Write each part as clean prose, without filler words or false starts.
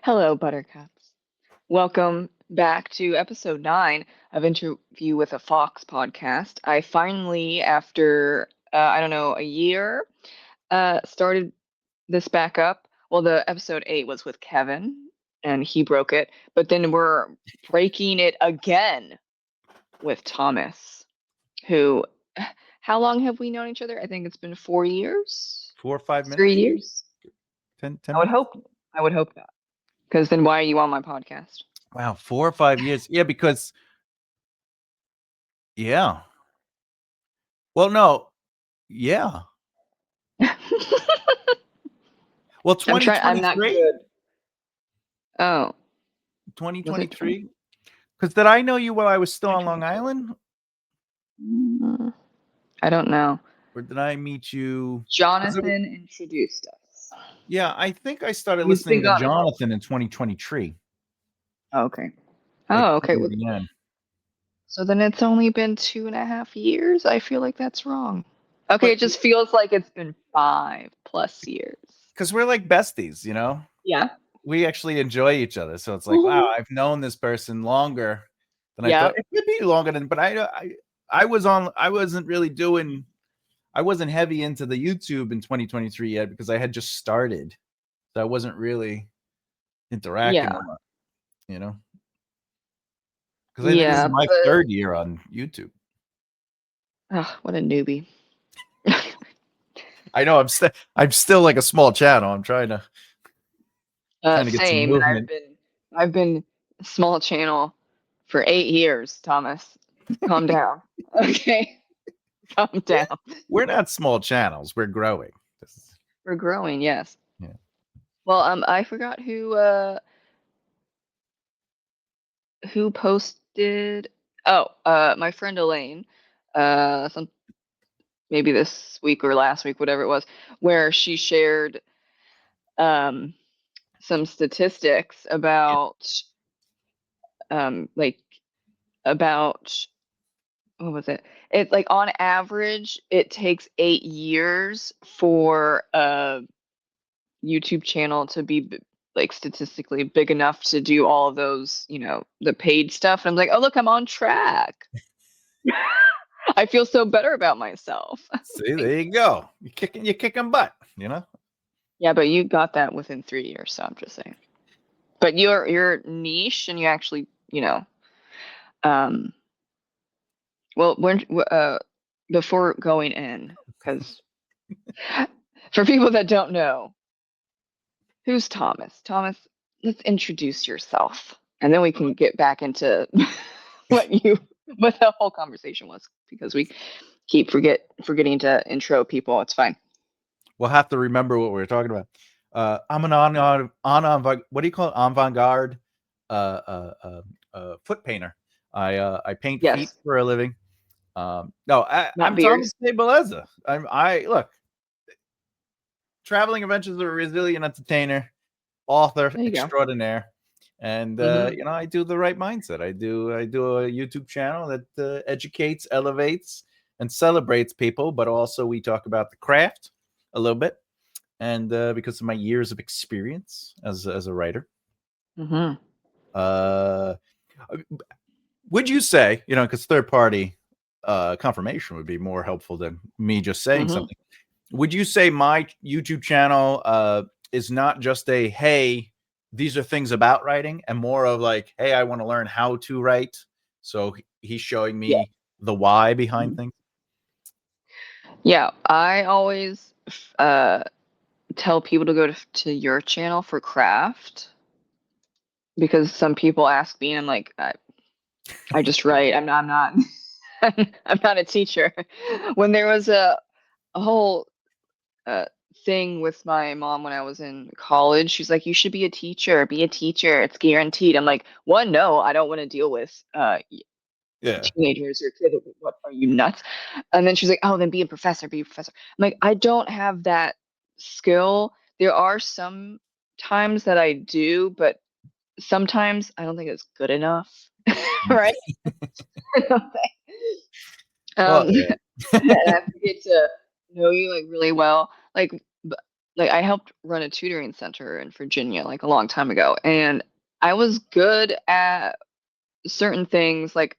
Hello, Buttercups. Welcome back to episode 9 of Interview with a Fox podcast. I finally, after, I don't know, a year, started this back up. Well, the episode 8 was with Kevin, and he broke it. But then we're breaking it again with Thomas, who, how long have we known each other? I think it's been 4 years, 4 or 5 minutes, 3 years. 10 I would minutes. hope. I would hope that. Because then why are you on my podcast? Wow, 4 or 5 years. Yeah, because yeah. Well, no, yeah. Well, I'm not 2023, good. Oh, was it 20? 2023. Because did I know you while I was still on Long 2022? Island, I don't know. or did I meet you? 'Cause Jonathan introduced us. yeah, I think I started You've been listening to gone a couple. Jonathan in 2023, Oh, okay. like Oh, okay. toward the end. So then it's only been 2.5 years. I feel like that's wrong. Okay, But it just feels like it's been 5+ years. because we're like besties, Yeah. we actually enjoy each other. So it's like, wow, Mhm. I've known this person longer than I Yeah. thought. It could be longer than, but I wasn't really doing, I wasn't heavy into the YouTube in 2023 yet because I had just started. So I wasn't really interacting Yeah. a lot, you know, because I think this is Yeah. my But third year on YouTube. what a newbie. I know I'm still like a small channel. I'm trying to get some Same. And movement. I've been small channel for 8 years, Thomas. Calm down. Okay. Calm down. We're not small channels. We're growing. We're growing, yes. Yeah. Well, I forgot who posted. Oh, my friend Elaine, some maybe this week or last week, whatever it was, where she shared um some statistics about like about what was it? It's like on average, it takes 8 years for a YouTube channel to be like statistically big enough to do all of those, the paid stuff. And I'm like, oh look, I'm on track. I feel so better about myself. See, Thank there you. you go. You're kicking butt. Yeah, but you got that within 3 years, so I'm just saying. But you're niche, and you actually, um, well, when before going in, because for people that don't know, who's Thomas? Thomas, let's introduce yourself, and then we can get back into what the whole conversation was, because we keep forgetting to intro people. It's fine. We'll have to remember what we were talking about. I'm an what do you call it? Avant-garde foot painter. I paint feet Yes, for a living. No, not I'm Thomas beers. Bellezza. I look, traveling adventures of a resilient entertainer, author There you go. extraordinaire, and Hmm. I do the right mindset. I do a YouTube channel that educates, elevates, and celebrates people, but also we talk about the craft a little bit, and because of my years of experience as a writer, Hmm. uh, would you say, because third party confirmation would be more helpful than me just saying Hmm. something. Would you say my YouTube channel is not just a hey, these are things about writing, and more of like, hey, I want to learn how to write. So he's showing Yeah. me the why behind Mhm. things. Yeah, I always uh, tell people to go to your channel for craft, because some people ask me, and I'm like, I just write. I'm not I'm not a teacher. When there was a whole uh, thing with my mom when I was in college, she's like, you should be a teacher. Be a teacher. It's guaranteed. I'm like, one, no, I don't want to deal with Yeah. teenagers or kids. What, are you nuts? And then she's like, oh, then be a professor. Be a professor. I'm like, I don't have that skill. There are some times that I do, but sometimes I don't think it's good enough. Right? Well, um yeah. and I have to get to know you like really well. Like like I helped run a tutoring center in Virginia like a long time ago, and I was good at certain things like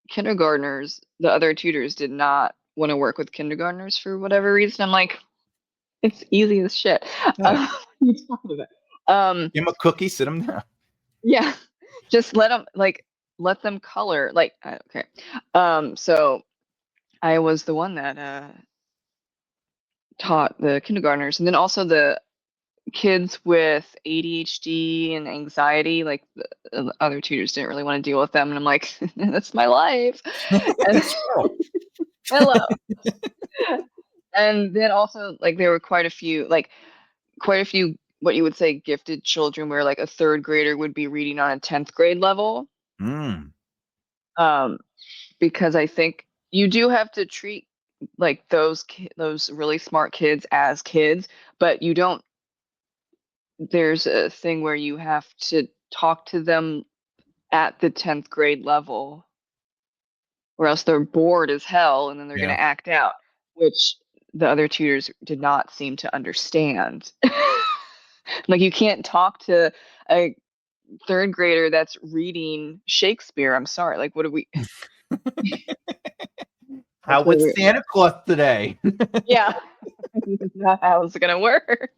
kindergartners. The other tutors did not want to work with kindergartners for whatever reason. I'm like, it's easy as shit. Yeah. What are you talking about? Give them a cookie, sit them down. Yeah, just let them color. Like, okay. So I was the one that taught the kindergartners, and then also the kids with ADHD and anxiety. Like the other tutors didn't really want to deal with them, and I'm like, that's my life. And Squirrel. hello. And then also like there were quite a few what you would say gifted children where like a third grader would be reading on a 10th grade level. Mm. Um, because I think you do have to treat like those really smart kids as kids, but you don't. There's a thing where you have to talk to them at the 10th grade level, or else they're bored as hell and then they're going Yeah. to act out, which the other tutors did not seem to understand. Like you can't talk to a third grader that's reading Shakespeare. I'm sorry. Like, what do we? How That's really with weird. Santa Claus today? Yeah, that's not how it's gonna work.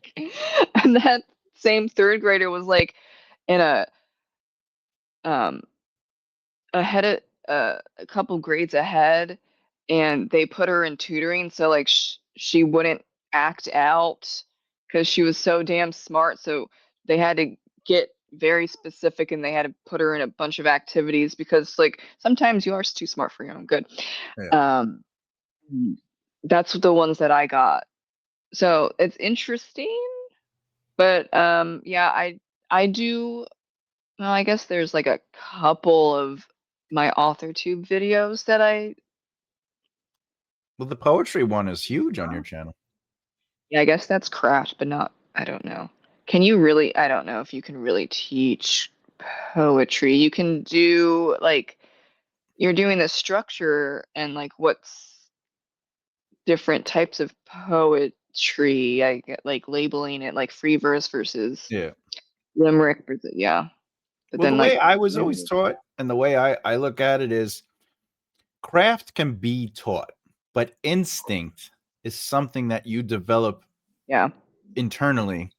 And that same third grader was like in um ahead of a couple grades ahead, and they put her in tutoring so like she wouldn't act out because she was so damn smart. So they had to get very specific, and they had to put her in a bunch of activities because like sometimes you are too smart for your own good. Yeah. Um, that's the ones that I got. So it's interesting, but yeah, I do. Well, I guess there's like a couple of my AuthorTube videos that I. Well, the poetry one is huge on your channel. Yeah, I guess that's craft, but not. I don't know. Can you really? I don't know if you can really teach poetry. You can do like you're doing the structure and like what's different types of poetry. I get like labeling it like free verse versus Yeah. limerick versus yeah. But Well, the then way like I was always taught and the way I look at it is craft can be taught, but instinct is something that you develop yeah. internally.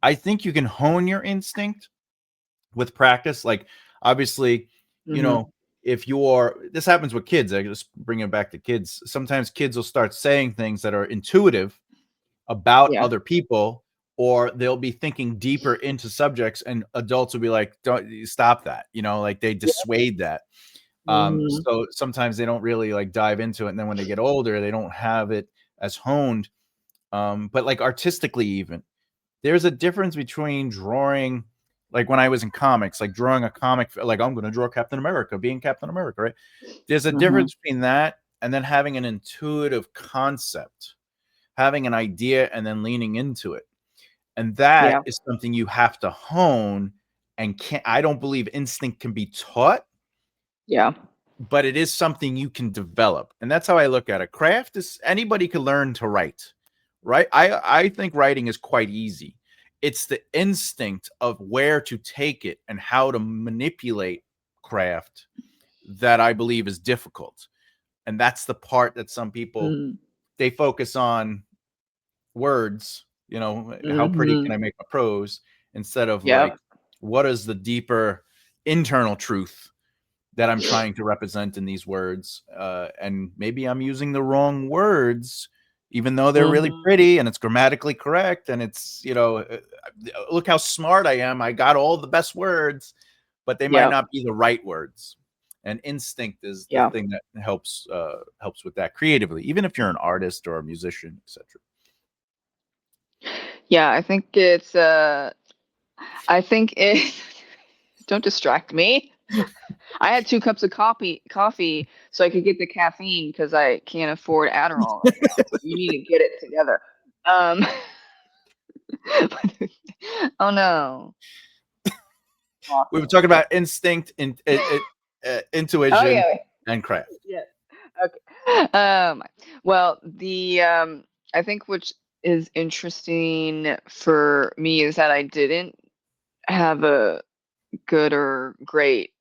I think you can hone your instinct with practice. Like, obviously, you Hmm. know, if you're, this happens with kids. I just bring it back to kids. Sometimes kids will start saying things that are intuitive about Yeah. other people, or they'll be thinking deeper into subjects, and adults will be like, don't stop that, like they dissuade that. Hmm. So sometimes they don't really like dive into it, and then when they get older they don't have it as honed. But like artistically, even there's a difference between drawing, like when I was in comics, like drawing a comic, like I'm going to draw Captain America being Captain America, right? There's a Hmm. difference between that and then having an intuitive concept, having an idea and then leaning into it. And that Yeah. is something you have to hone, and I don't believe instinct can be taught, Yeah. but it is something you can develop. And that's how I look at it. Craft is, anybody can learn to write, right? I think writing is quite easy. It's the instinct of where to take it and how to manipulate craft that I believe is difficult. And that's the part that some people, Mm. they focus on words, how pretty Hmm. can I make my prose, instead of like, Yep. what is the deeper internal truth that I'm trying to represent in these words? And maybe I'm using the wrong words, even though they're really Hmm. pretty and it's grammatically correct. And it's, look how smart I am. I got all the best words, but they might Yep. not be the right words. And instinct is the Yeah. thing that helps with that creatively, even if you're an artist or a musician, etc. Yeah. I think it. Don't distract me. I had 2 cups of coffee so I could get the caffeine because I can't afford Adderall right now. So you need to get it together. Um, oh no. We were Awesome. talking about instinct, Oh intuition, yeah. and craft. Yeah. Okay. Well, the I think which is interesting for me is that I didn't have a good or great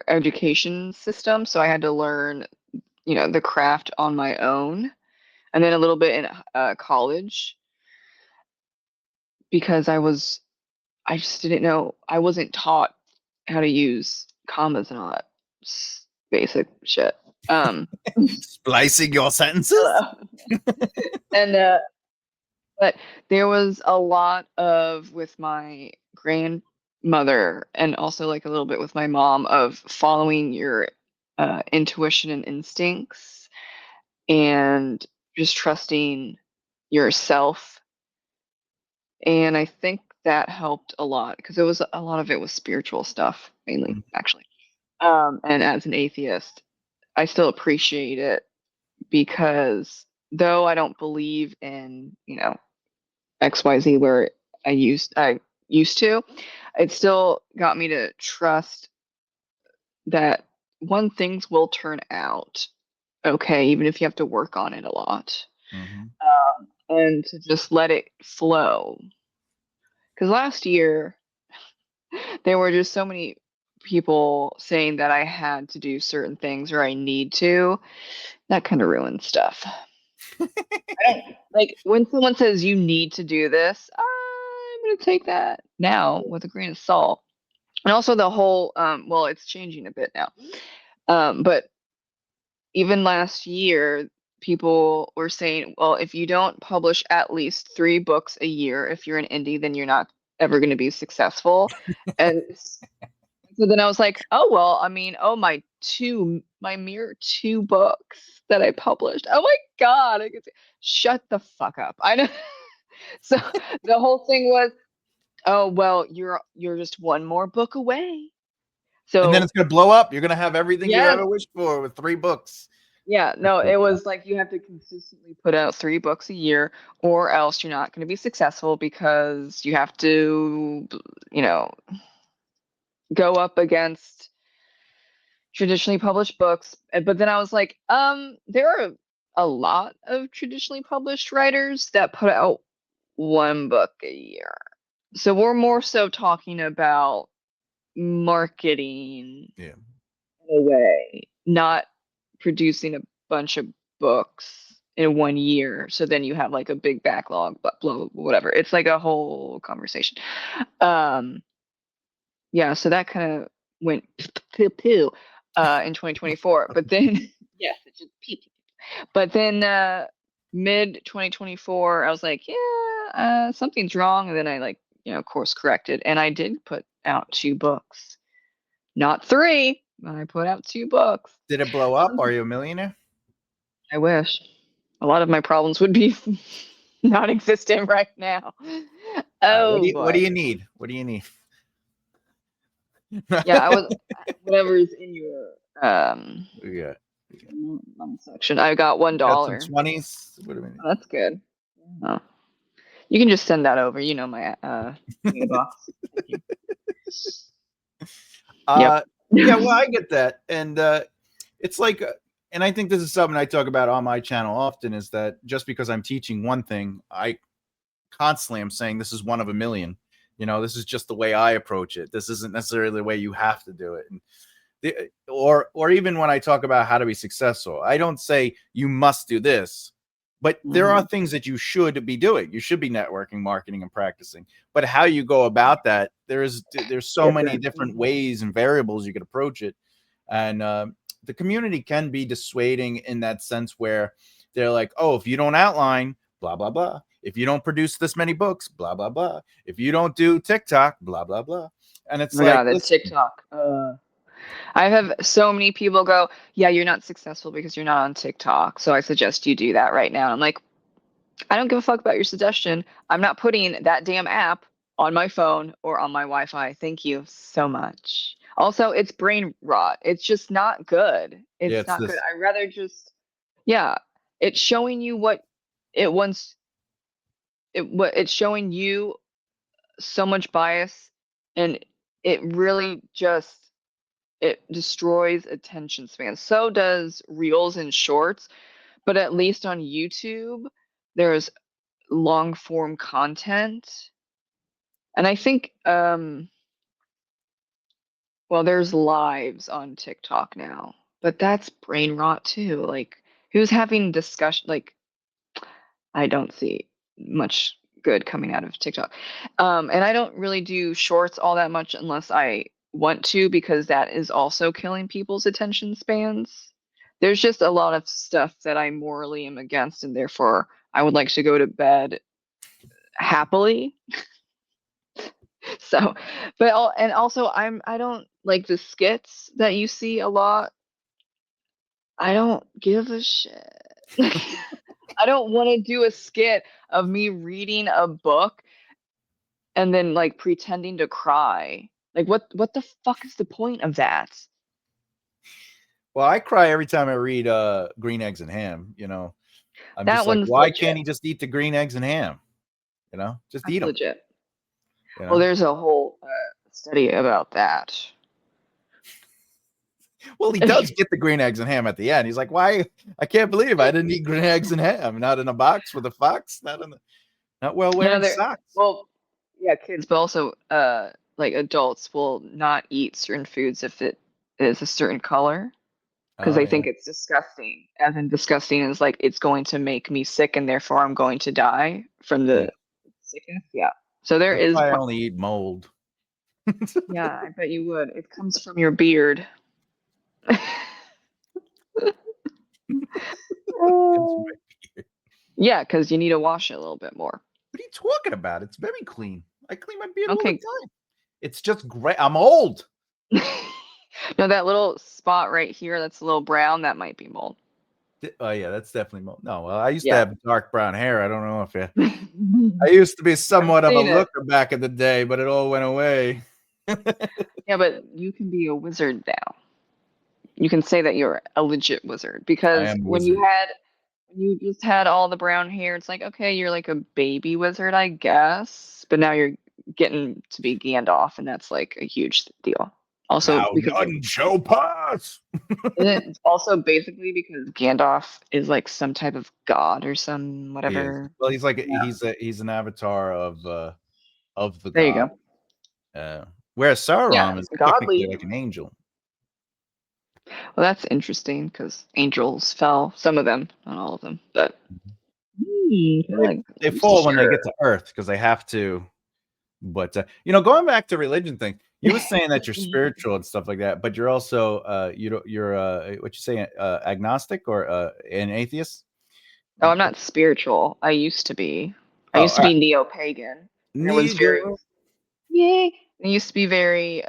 education system, so I had to learn, the craft on my own, and then a little bit in college because I just didn't know. I wasn't taught how to use commas and all that basic shit. Splicing your sentences. And but there was a lot of with my grandmother and also like a little bit with my mom of following your intuition and instincts and just trusting yourself. And I think that helped a lot because it was a lot of it was spiritual stuff mainly, actually. And as an atheist, I still appreciate it because though I don't believe in, XYZ where I used to, it still got me to trust that one things will turn out okay, even if you have to work on it a lot. Mm-hmm. And to just let it flow. Because last year there were just so many people saying that I had to do certain things or I need to. That kind of ruins stuff. I don't like when someone says you need to do this, I'm gonna take that now with a grain of salt. And also the whole well, it's changing a bit now. But even last year, people were saying, well, if you don't publish at least 3 books a year, if you're an indie, then you're not ever going to be successful. And so then I was like, oh well, I mean, oh my mere 2 books that I published. Oh my God, shut the fuck up. I know. So the whole thing was, oh well, you're just one more book away. And then So it's gonna blow up. You're gonna have everything you yes, ever wished for with 3 books. yeah, no, it was like you have to consistently put out 3 books a year, or else you're not going to be successful because you have to, you know, go up against traditionally published books. But then I was like, there are a lot of traditionally published writers that put out 1 book a year. So we're more so talking about marketing Yeah. in a way, not producing a bunch of books in 1 year. So then you have like a big backlog, but blah, whatever. It's like a whole conversation. Um, yeah, so that kind of went poo poo in 2024. But then, yes, it just pee pee. But then mid 2024, I was like, yeah, something's wrong. And then I like, course corrected. And I did put out 2 books, not 3, but I put out 2 books. Did it blow up? Are you a millionaire? I wish. A lot of my problems would be non-existent right now. Oh What do boy. you need? What do you need? Yeah, I was whatever's in your Yeah. section. I got $1. Got some 20s. What do we need? Oh, that's good. Oh. You can just send that over. You know my box. Thank you. Yep. Yeah, well, I get that. And it's like and I think this is something I talk about on my channel often is that just because I'm teaching one thing, I constantly am saying this is one of a million. This is just the way I approach it. This isn't necessarily the way you have to do it. And or even when I talk about how to be successful, I don't say you must do this, but there are things that you should be doing. You should be networking, marketing, and practicing. But how you go about that, there's so many different ways and variables you could approach it. And the community can be dissuading in that sense where they're like, oh, if you don't outline, blah, blah, blah. If you don't produce this many books, blah, blah, blah. If you don't do TikTok, blah, blah, blah. And it's like, the TikTok. I have so many people go, yeah, you're not successful because you're not on TikTok. So I suggest you do that right now. I'm like, I don't give a fuck about your suggestion. I'm not putting that damn app on my phone or on my Wi-Fi. Thank you so much. Also, it's brain rot. It's just not good. yeah, It's it's not good. this. I rather just, yeah, it's showing you what it wants. It's showing you so much bias, and it really just it destroys attention span. So does reels and shorts, but at least on YouTube, there's long form content, and I think well, there's lives on TikTok now, but that's brain rot too. Like, who's having discussion? Like, I don't see much good coming out of TikTok. And I don't really do shorts all that much unless I want to, because that is also killing people's attention spans. There's just a lot of stuff that I morally am against, and therefore I would like to go to bed happily. So, but and also I don't like the skits that you see a lot. I don't give a shit. I don't want to do a skit of me reading a book and then like pretending to cry. Like what the fuck is the point of that? Well, I cry every time I read Green Eggs and Ham. I'm That just like, one's why can't legit. he just eat the green eggs and ham? Just eat That's them. legit. Well, there's a whole study about that. Well, he does get the green eggs and ham at the end. He's like, why? I can't believe I didn't eat green eggs and ham. Not in a box with a fox. Not while No, wearing there. socks. Well, yeah, kids, but also like adults will not eat certain foods if it is a certain color because Oh they yeah, think it's disgusting. As in disgusting is like it's going to make me sick and therefore I'm going to die from yeah. the sickness. Yeah. So there That's is why I only eat mold. yeah, I bet you would. It comes from your beard. Oh. Yeah, because you need to wash it a little bit more. What are you talking about? It's very clean. I clean my beard all the Okay. time. It's just great. I'm old. No, that little spot right here that's a little brown, that might be mold. Oh yeah, that's definitely mold. No, well, I used to Yeah. have dark brown hair. I don't know if I I've used to be somewhat of a seen it. looker back in the day, but it all went away. Yeah, but you can be a wizard now. You can say that you're a legit wizard I because am a when you wizard. had when you just had all the brown hair, it's like, okay, you're like a baby wizard, I guess. But now you're getting to be Gandalf, and that's like a huge deal. Also, Now because none shall pass. isn't it also basically because Gandalf is like some type of god or some He is. whatever. Well, he's like Yeah. he's an avatar of the There you god. go. Whereas Yeah, Sauron is technically godly. like an angel. Well, that's interesting because angels fell. Some of them, not all of them, but kinda They like they fall when they sure. get to Earth because they have to. But going back to religion thing, you were saying that you're spiritual and stuff like that, but you're also you're what you say agnostic or an atheist. Oh, I'm not spiritual. I used to be. I Oh, used all to right. be neo-pagan, and it was very Negro. yay. It used to be very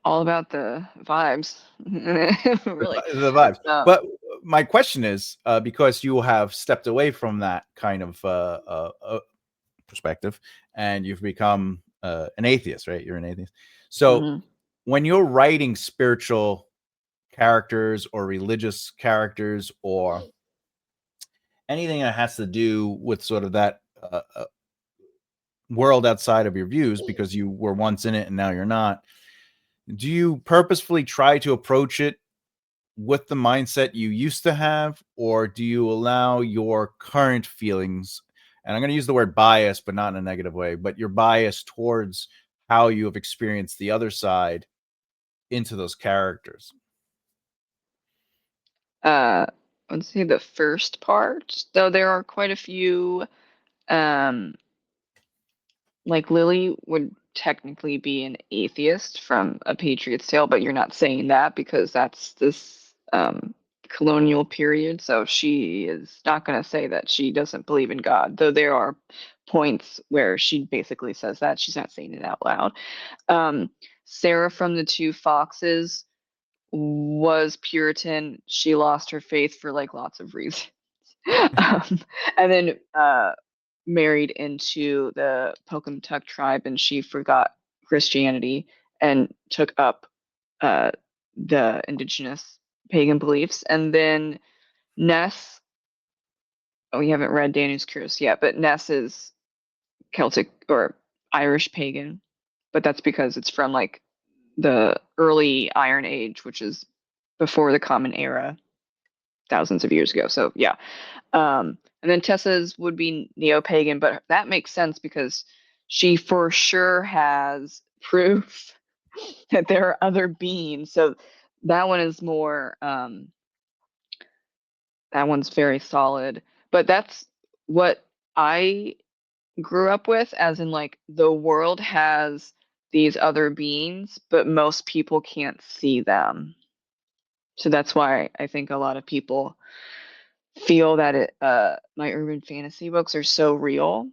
all about the vibes. Really. The vibes. Uh, But my question is, because you have stepped away from that kind of perspective, and you've become an atheist, right? You're an atheist. So mhm. when you're writing spiritual characters or religious characters or anything that has to do with sort of that world outside of your views, because you were once in it and now you're not, do you purposefully try to approach it with the mindset you used to have, or do you allow your current feelings, and I'm going to use the word bias but not in a negative way, but your bias towards how you have experienced the other side into those characters? uh let's say the first part, though there are quite a few um like Lily would technically be an atheist from A Patriot's Tale, but you're not saying that because that's this colonial period. So she is not going to say that she doesn't believe in God, though there are points where she basically says that. She's not saying it out loud. Um, Sarah from the Two Foxes was Puritan. She lost her faith for like lots of reasons. um, and then married into the Pocumtuck tribe, and she forgot Christianity and took up the indigenous pagan beliefs. And then Ness, oh, we haven't read Daniel's Curse yet, but Ness is Celtic or Irish pagan, but that's because it's from like the early Iron Age, which is before the Common Era. thousands of years ago. So yeah. And then Tessa's would be neo-pagan, but that makes sense because she for sure has proof that there are other beings. So that one is more that one's very solid. But that's what I grew up with, as in like the world has these other beings, but most people can't see them. So that's why I think a lot of people feel that my urban fantasy books are so real.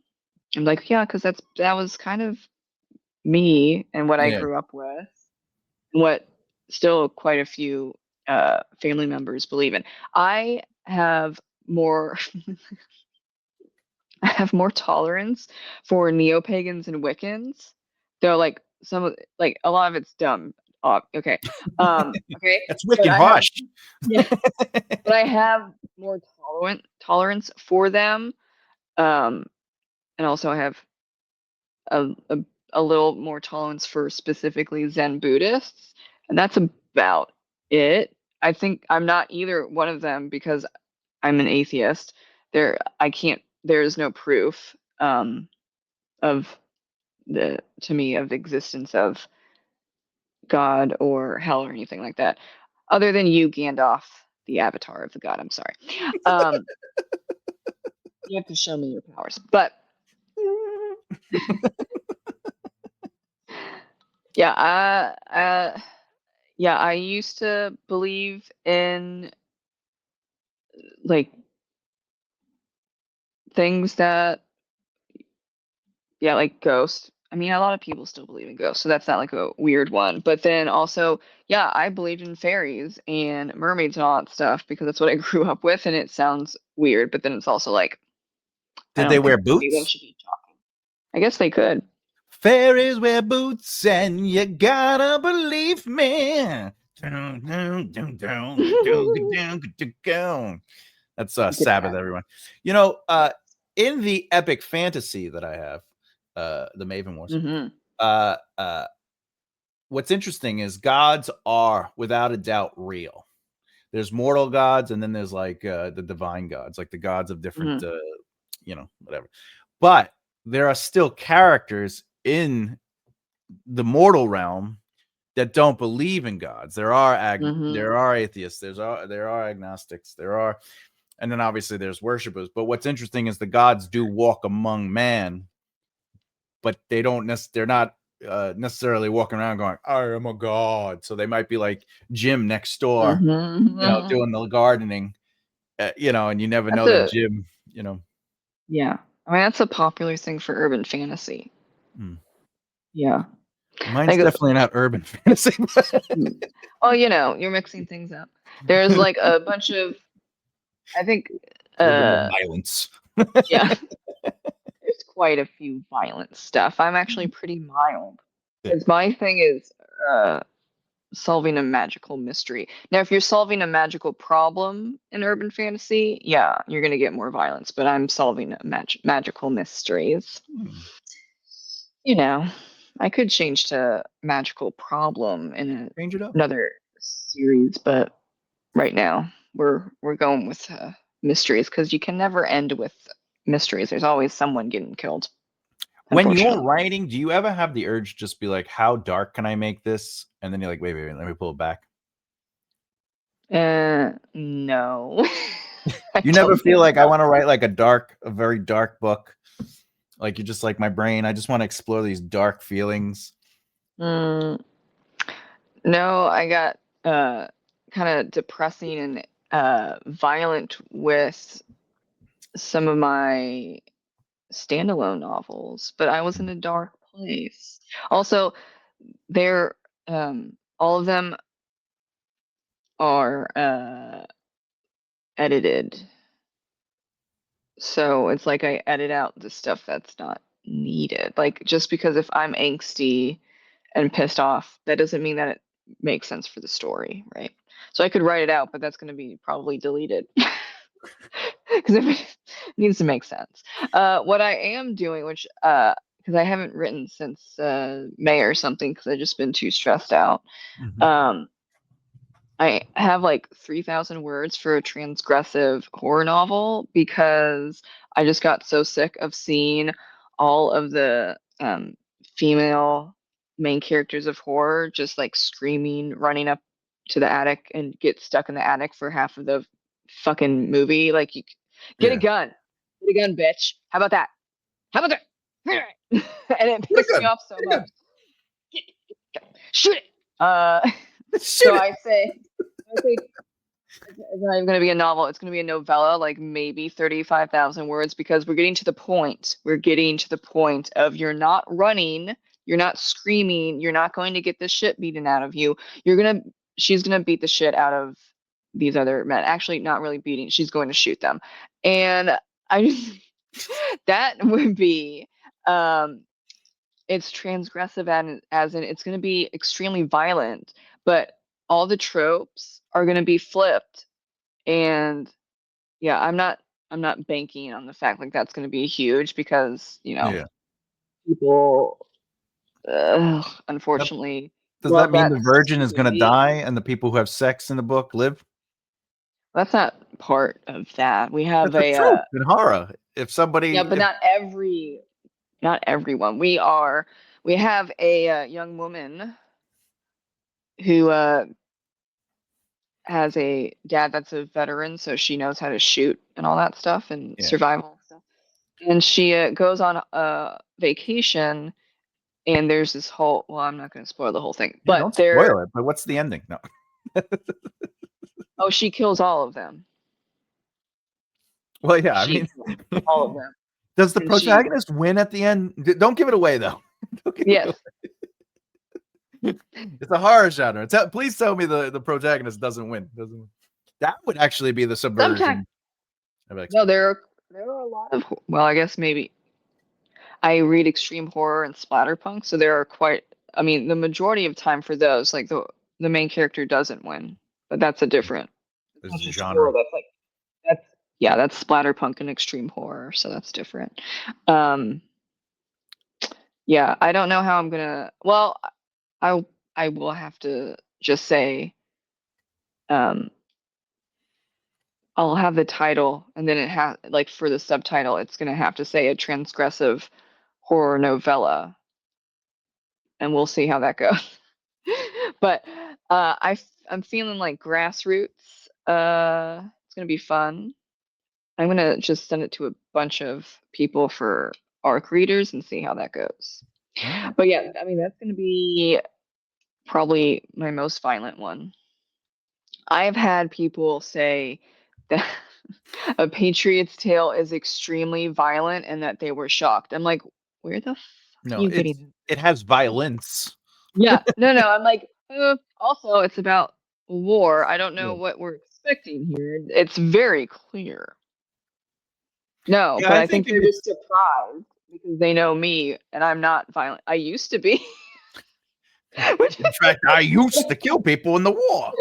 I'm like, yeah, because that was kind of me and what I Yeah. grew up with, and what still quite a few family members believe in. I have more I have more tolerance for neo-pagans and Wiccans. Though like like a lot of it's dumb. Okay. Okay. That's But wicked I have harsh. yeah, but I have more tolerance for them. Um, and also I have a, a a little more tolerance for specifically Zen Buddhists, and that's about it. I think I'm not either one of them because I'm an atheist. I can't. There is no proof of to me of the existence of God or hell or anything like that, other than you, Gandalf, the avatar of the god. I'm sorry. Um, you have to show me your powers, but yeah, yeah, I used to believe in like things that, yeah, like ghosts. I mean, a lot of people still believe in ghosts, so that's not like a weird one. But then also, yeah, I believed in fairies and mermaids and all that stuff because that's what I grew up with, and it sounds weird, but then it's also like I Did they don't wear think any of them boots? should be talking. I guess they could. Fairies wear boots, and you gotta believe me. Dun, dun, dun, dun, dun, dun, dun, dun. That's Get Sabbath, that. everyone. You know, Yeah. in the epic fantasy that I have, the Maven Wars, Mm-hmm. uh, uh, what's interesting is gods are without a doubt real. There's mortal gods, and then there's like the divine gods, like the gods of different, Mm-hmm. whatever. But there are still characters in the mortal realm that don't believe in gods. There Mm-hmm. are atheists. There are agnostics. And then obviously there's worshipers. But what's interesting is the gods do walk among man, but they're not necessarily walking around going, I am a god. So they might be like Jim next door, Mm-hmm. doing the gardening, and you never That's know that a Jim, yeah. I mean, that's a popular thing for urban fantasy. hmm. Yeah. Mine's Like, definitely not urban fantasy. oh, you're mixing things up. There's like a bunch of, I think, A little bit more uh, violence. yeah, there's quite a few violent stuff. I'm actually pretty mild Yeah. because my thing is uh, solving a magical mystery. Now, if you're solving a magical problem in urban fantasy, yeah, you're gonna get more violence. But I'm solving magical mysteries. Hmm. You know, I could change to magical problem in Change it up. another series, but right now we're going with mysteries because you can never end with mysteries. There's always someone getting killed, When you're unfortunately. writing, do you ever have the urge to just be like, how dark can I make this? And then you're like, wait, let me pull it back. No, I You never don't feel think like I so. want to write like a very dark book. Like you're just like my brain. I just want to explore these dark feelings. Mm, no, I got kind of depressing and violent with some of my standalone novels, but I was in a dark place. Also, they're all of them are edited. So it's like I edit out the stuff that's not needed. Like just because if I'm angsty and pissed off, that doesn't mean that it makes sense for the story, right? So I could write it out, but that's going to be probably deleted because it needs to make sense. What I am doing, which because I haven't written since May or something, because I've just been too stressed out. Mhm. Um, I have like 3,000 words for a transgressive horror novel because I just got so sick of seeing all of the female main characters of horror just like screaming, running up to the attic and get stuck in the attic for half of the fucking movie. Like, you get a Yeah. gun, get a gun, bitch. How about that? How about that? And it What a pissed me gun. off so What a much. Shoot it. Shoot So it. I say it's not even going to be a novel. It's going to be a novella, like maybe 35,000 words, because we're getting to the point. We're getting to the point of you're not running, you're not screaming, you're not going to get the shit beaten out of you. She's going to beat the shit out of these other men. Actually, not really beating. She's going to shoot them. And I just, that would be, it's transgressive and as in it's going to be extremely violent, but all the tropes are going to be flipped. And yeah, I'm not banking on the fact like that's going to be huge because, Yeah. people That- unfortunately Does that love mean that the virgin is going to stupidity. die and the people who have sex in the book live? That's not part of that. We have That's a a trope in horror. If yeah, somebody, but if not everyone. We have a young woman who has a dad that's a veteran, so she knows how to shoot and all that stuff and yeah, survival stuff. And she goes on a vacation, and there's this whole. Well, I'm not going to spoil the whole thing, yeah, but don't spoil it. But what's the ending? No. she kills all of them. Well, yeah, I She mean, kills all of them, does the and she protagonist win at the end? Don't give it away, though. Don't give it yes, away. It's a horror genre. Please tell me the protagonist doesn't win. Doesn't win. That would actually be the sometimes subversion of no. expectations. There are a lot of well, I guess maybe I read extreme horror and splatterpunk, so there are quite. I mean, the majority of time for those, like the main character doesn't win, but that's a different. It's This not is a just genre. horror. That's yeah, that's splatterpunk and extreme horror, so that's different. Um, yeah, I don't know how I'm gonna. Well, I I will have to just say, um, I'll have the title, and then it has like for the subtitle, it's gonna have to say a transgressive horror novella, and we'll see how that goes. But I'm feeling like grassroots. It's gonna be fun. I'm gonna just send it to a bunch of people for ARC readers and see how that goes. All right. But yeah, I mean that's gonna be probably my most violent one. I've had people say that A Patriot's Tale is extremely violent and that they were shocked. I'm like, where the fuck are No, you getting? it has violence. Yeah, no. I'm like, also it's about war. I don't know Yeah. what we're expecting here. It's very clear. No, Yeah, but I I think think they're just surprised because they know me and I'm not violent. I used to be. Which, in fact, I used to kill people in the war.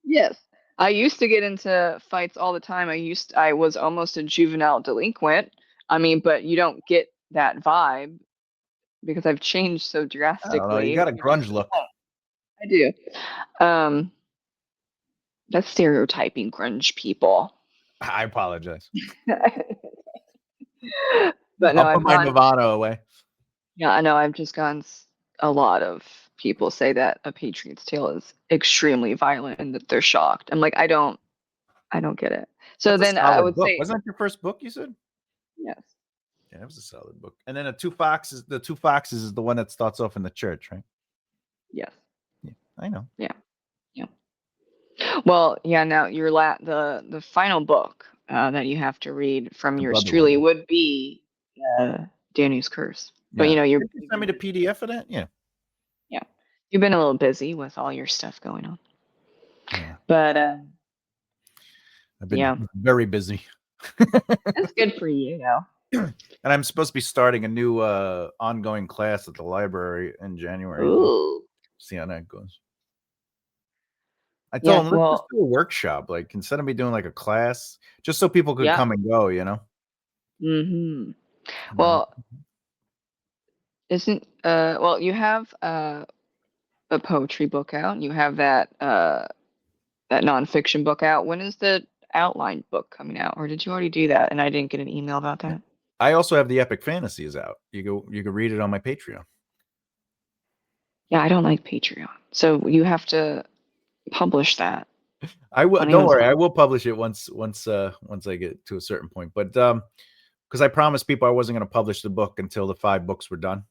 yes. I used to get into fights all the time. I was almost a juvenile delinquent. I mean, but you don't get that vibe because I've changed so I don't know. You drastically. got a grunge look. I do. Um, that's stereotyping grunge people. I apologize. But no, I'll put I've my gone. Nirvana away. Yeah, I know. I've just gone. A lot of people say that A Patriot's Tale is extremely violent and that they're shocked. I'm like, I don't get it. So That's a then I solid would book. say Wasn't that your first book, you said? yes, Yeah, it was a solid book. And then the Two Foxes is the one that starts off in the church, right? yes, Yeah, I know. yeah, yeah. Well, yeah. Now the final book that you have to read from The yours brother one. truly would be Danny's Curse. But Yeah. you're Did you send me the PDF of that? Yeah. yeah, you've been a little busy with all your stuff going on. Yeah. But I've been yeah, very busy. that's good for you, And I'm supposed to be starting a new ongoing class at the library in January. Ooh, See how that goes. I told yeah. him, let's just Well, do a workshop, like instead of me doing like a class, just so people could yeah. come and go, you know? Mm-hmm. And then Well, isn't well, you have a poetry book out. You have that that nonfiction book out. When is the outline book coming out, or did you already do that and I didn't get an email about that? I also have the Epic Fantasies out. You can read it on my Patreon. Yeah, I don't like Patreon, so you have to publish that. I will. On Don't worry. Amazon. I will publish it once I get to a certain point. But because I promised people I wasn't going to publish the book until the 5 books were done.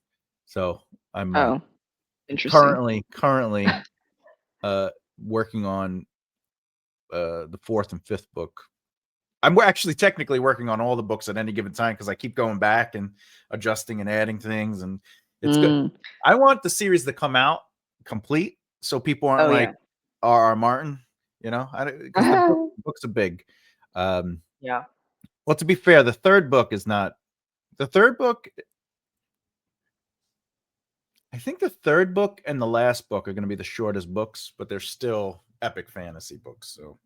So I'm Oh, interesting. currently working on the 4th and 5th book. I'm actually technically working on all the books at any given time because I keep going back and adjusting and adding things, and it's good. Mm. I want the series to come out complete so people aren't Oh like yeah. R.R. Martin, because the books are big. Yeah. Well, to be fair, the third book is not the third book. I think the third book and the last book are going to be the shortest books, but they're still epic fantasy books. So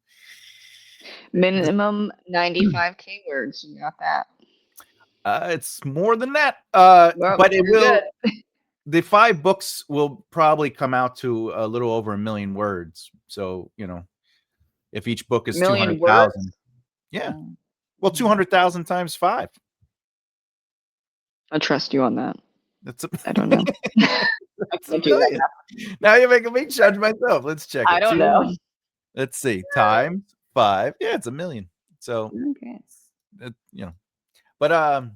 Minimum 95K words. You got that. it's more than that. Well, But it you're will. good. The 5 books will probably come out to a little over 1 million words. So, if each book is Million words. 200,000, yeah. Oh. Well, 200,000 times 5. I trust you on that. That's I don't know. that's I can't do that. Now you're making me judge myself. Let's check it. I don't know. Let's see. Times 5. Yeah, it's 1 million. So, Okay. But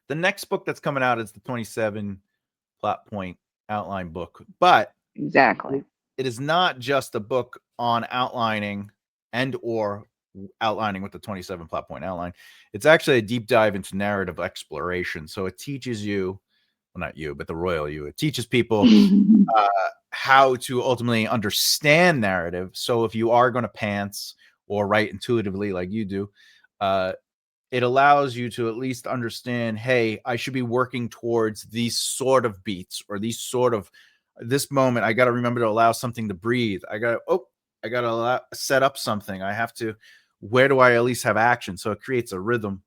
the next book that's coming out is the 27 plot point outline book. But Exactly. it is not just a book on outlining and or outlining with the 27 plot point outline. It's actually a deep dive into narrative exploration. So it teaches you, well, not you, but the royal you. It teaches people how to ultimately understand narrative. So if you are going to pants or write intuitively like you do, it allows you to at least understand, hey, I should be working towards these sort of beats or these sort of this moment. I got to remember to allow something to breathe. I got to set up something. I have to, where do I at least have action? So it creates a rhythm,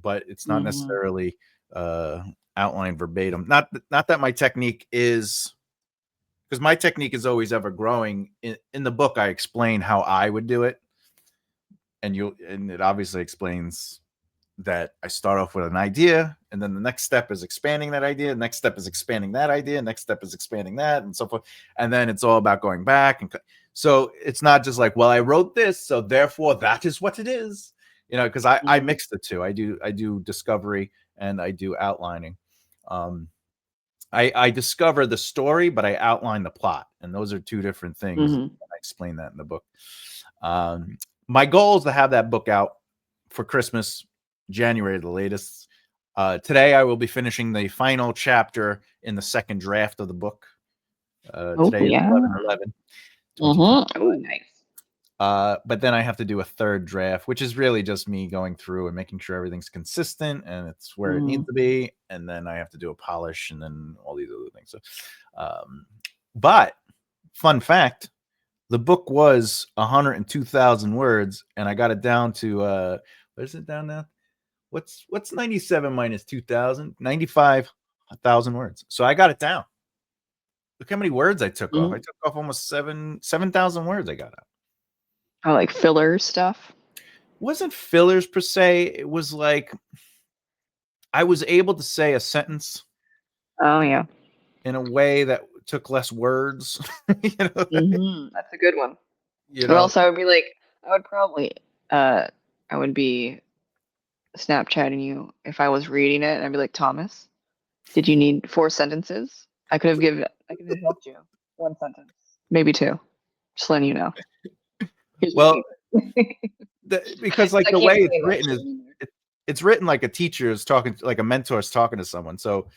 but it's not necessarily outlined verbatim. Not that my technique is, because my technique is always ever growing. In the book, I explain how I would do it. And it obviously explains that I start off with an idea, and then the next step is expanding that idea. Next step is expanding that idea. Next step is expanding that, and so forth. And then it's all about going back. And so it's not just like, well, I wrote this, so therefore that is what it is. Because I mix the two. I do discovery and I do outlining. I discover the story, but I outline the plot, and those are 2 different things. I explain that in the book. My goal is to have that book out for Christmas, January, the latest. Today, I will be finishing the final chapter in the second draft of the book. Today is 11/11. Oh, nice. But then I have to do a third draft, which is really just me going through and making sure everything's consistent and it's where it needs to be. And then I have to do a polish and then all these other things. So, but fun fact, the book was 102,000 words, and I got it down to what is it down now? What's 97 minus 2,000? 95,000 words. So I got it down. Look how many words I took off. I took off almost 7,000 words I got out. Oh, like filler stuff? It wasn't fillers per se. It was like I was able to say a sentence. Oh yeah. In a way that took less words. That's a good one. Or else I would be like, I would be Snapchatting you if I was reading it, and I'd be like, Thomas, did you need 4 sentences? I could have helped you 1 sentence, maybe 2. Just letting you know. Well, because like the way it's written is, it's written like a teacher is talking, like a mentor is talking to someone. So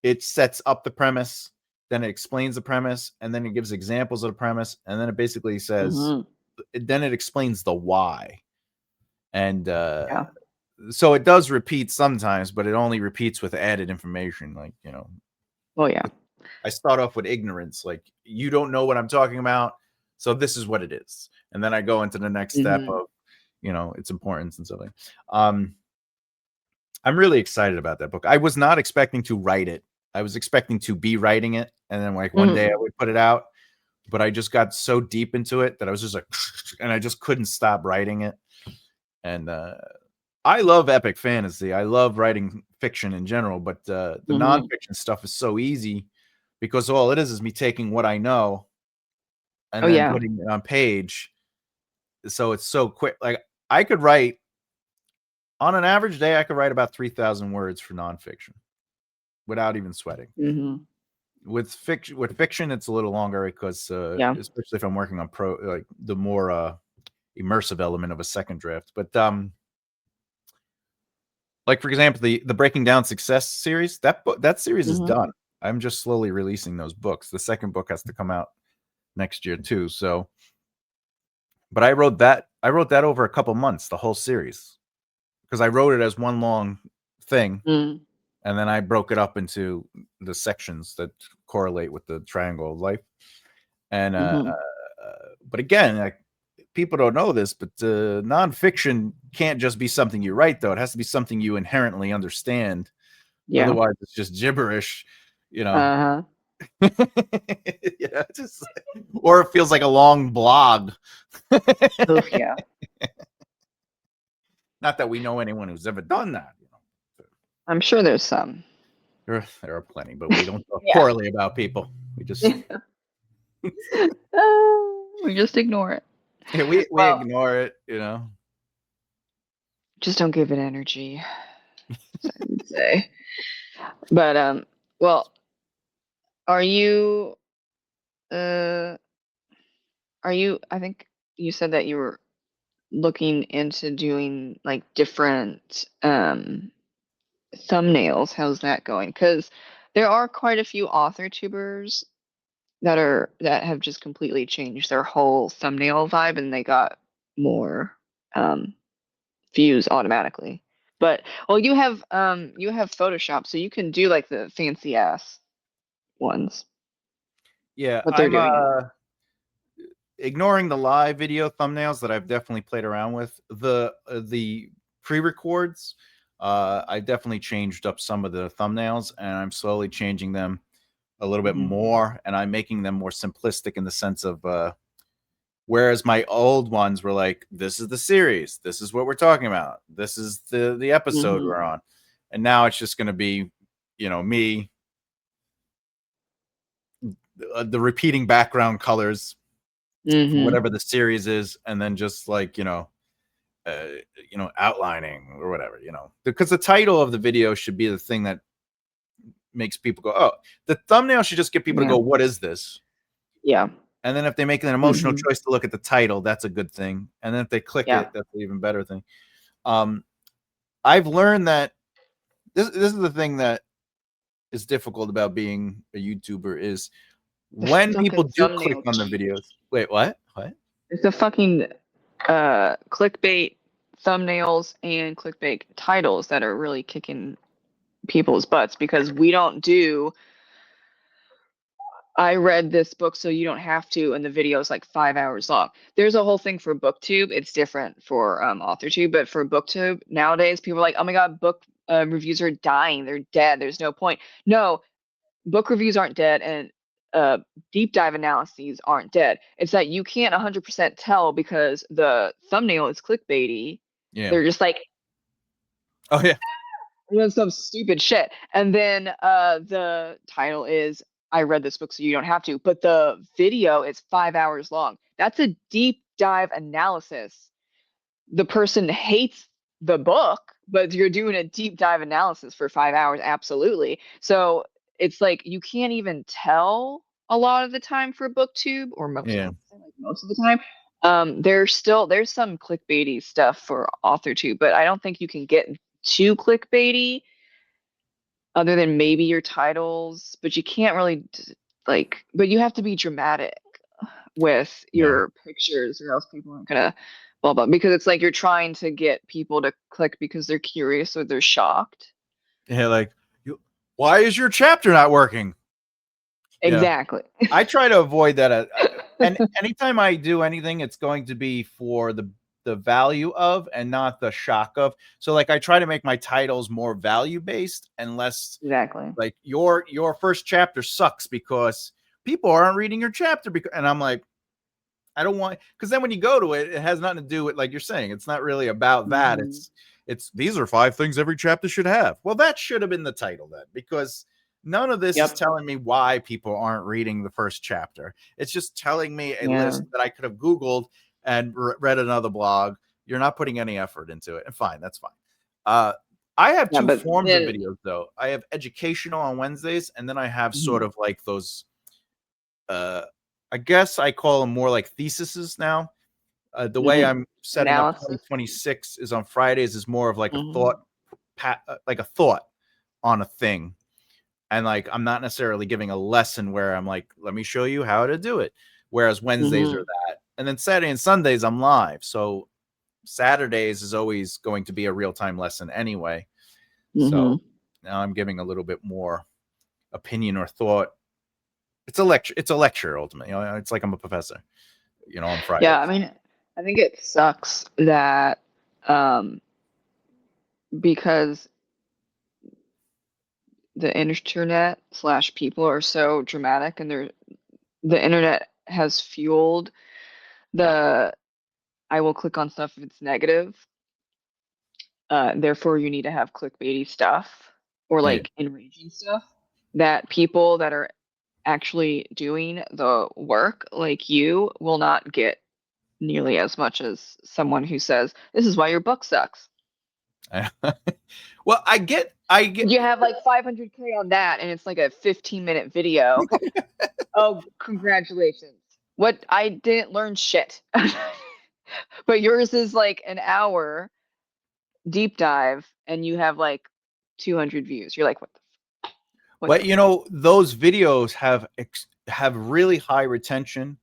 it sets up the premise, then it explains the premise, and then it gives examples of the premise, and then it basically says, then it explains the why. And so it does repeat sometimes, but it only repeats with added information. Like, well, yeah. I start off with ignorance, like you don't know what I'm talking about, so this is what it is. And then I go into the next step of, its importance and something. I'm really excited about that book. I was not expecting to write it. I was expecting to be writing it, and then like one day I would put it out. but I just got so deep into it that I was just like, and I just couldn't stop writing it. And I love epic fantasy. I love writing fiction in general, but the nonfiction stuff is so easy because all it is me taking what I know and Oh then yeah. putting it on page. So it's so quick. Like I could write on an average day, I could write about 3,000 words for nonfiction without even sweating. Mm-hmm. With fiction, it's a little longer because Yeah. especially if I'm working on like the more immersive element of a second draft. But like for example, the Breaking Down Success series, that series is done. I'm just slowly releasing those books. The second book has to come out next year too. So, but I wrote that over a couple months, the whole series, because I wrote it as one long thing, and then I broke it up into the sections that correlate with the triangle of life. And but again, like, people don't know this, but nonfiction can't just be something you write, though. It has to be something you inherently understand. Yeah. Otherwise, it's just gibberish, you know. Uh-huh. Yeah, just or it feels like a long blog. Oof, yeah. Not that we know anyone who's ever done that. You know. I'm sure there's some. There are plenty, but we don't talk poorly about people. We just we just ignore it. yeah, we ignore it, you know. Just don't give it energy, I would say. But well, are you I think you said that you were looking into doing like different thumbnails. How's that going? Because there are quite a few author tubers that have just completely changed their whole thumbnail vibe, and they got more views automatically. But well, you have Photoshop, so you can do like the fancy ass ones. Yeah, What they're I'm doing now. ignoring the live video thumbnails that I've definitely played around with. The pre-records, I definitely changed up some of the thumbnails, and I'm slowly changing them a little bit more, and I'm making them more simplistic in the sense of whereas my old ones were like, this is the series, this is what we're talking about, this is the episode we're on, and now it's just going to be, you know, me, the repeating background colors for whatever the series is, and then just like outlining or whatever, because the title of the video should be the thing that makes people go, oh, the thumbnail should just get people to go, what is this? Yeah. And then if they make an emotional choice to look at the title, that's a good thing. And then if they click it, that's an even better thing. I've learned that this is the thing that is difficult about being a YouTuber is when people do click on the videos. Wait, what? What? It's the fucking clickbait thumbnails and clickbait titles that are really kicking people's butts, because we don't do I read this book so you don't have to, and the video is like 5 hours long. There's a whole thing for BookTube. It's different for AuthorTube, but for BookTube nowadays, people are like, oh my god, book reviews are dying. They're dead. There's no point. No, book reviews aren't dead, and deep dive analyses aren't dead. It's that you can't 100% tell because the thumbnail is clickbaity. Yeah. They're just like, oh yeah, some stupid shit, and then the title is I read this book so you don't have to, but the video is 5 hours long. That's a deep dive analysis. The person hates the book, but you're doing a deep dive analysis for 5 hours, absolutely. So it's like you can't even tell a lot of the time for BookTube, or most of the time. There's some clickbaity stuff for AuthorTube, but I don't think you can get too clickbaity other than maybe your titles, but you can't really but you have to be dramatic with your pictures, or else people aren't gonna blah blah, because it's like you're trying to get people to click because they're curious or they're shocked. Yeah, like, why is your chapter not working? Exactly. Yeah. I try to avoid that. And anytime I do anything, it's going to be for the value of and not the shock of. So like I try to make my titles more value based and less Exactly. like your first chapter sucks because people aren't reading your chapter because, and I'm like, I don't want, because then when you go to it, it has nothing to do with, like you're saying, it's not really about that. It's these are 5 things every chapter should have. Well, that should have been the title then, because none of this is telling me why people aren't reading the first chapter. It's just telling me a list that I could have Googled and read another blog. You're not putting any effort into it. And fine, that's fine. I have two forms of videos though. I have educational on Wednesdays, and then I have sort of like those, I guess I call them more like theses now. The way I'm setting up 2026 is on Fridays is more of like a thought, like a thought on a thing. And like, I'm not necessarily giving a lesson where I'm like, let me show you how to do it. Whereas Wednesdays are that. And then Saturday and Sundays I'm live. So Saturdays is always going to be a real-time lesson anyway. So now I'm giving a little bit more opinion or thought. It's a lecture ultimately. It's like I'm a professor, on Friday. Yeah, I mean, I think it sucks that because the internet / people are so dramatic, and the internet has fueled the I will click on stuff if it's negative. Therefore, you need to have clickbaity stuff or like enraging stuff that people that are actually doing the work like you will not get nearly as much as someone who says, this is why your book sucks. Well, I get you have like 500K on that, and it's like a 15-minute video. Oh, congratulations. What? I didn't learn shit. But yours is like an hour deep dive, and you have like 200 views. You're like, what the But those videos have really high retention.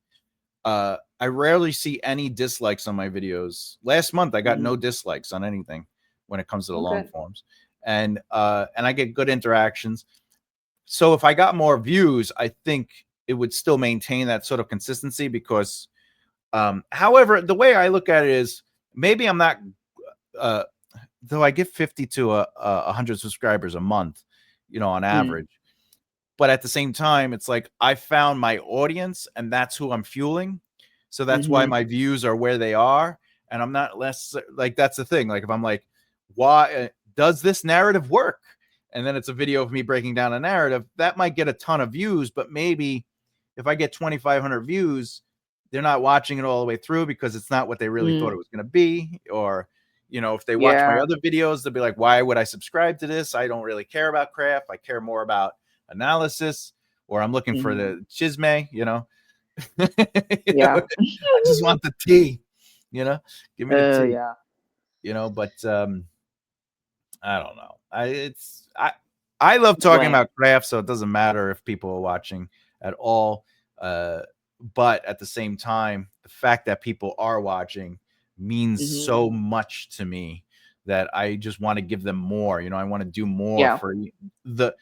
I rarely see any dislikes on my videos. Last month I got no dislikes on anything when it comes to the long forms. And I get good interactions. So if I got more views, I think it would still maintain that sort of consistency because however, the way I look at it is maybe I'm not though I get 50 to 100 subscribers a month, on average. But at the same time, it's like I found my audience and that's who I'm fueling. So that's why my views are where they are. And I'm not less like, that's the thing. Like if I'm like, why does this narrative work? And then it's a video of me breaking down a narrative that might get a ton of views, but maybe if I get 2,500 views, they're not watching it all the way through because it's not what they really thought it was going to be. Or, if they watch my other videos, they'll be like, why would I subscribe to this? I don't really care about craft. I care more about analysis, or I'm looking for the chisme, I just want the tea, give me the tea, but I don't know. I love talking about craft, so it doesn't matter if people are watching at all. But at the same time, the fact that people are watching means so much to me that I just want to give them more. I want to do more for the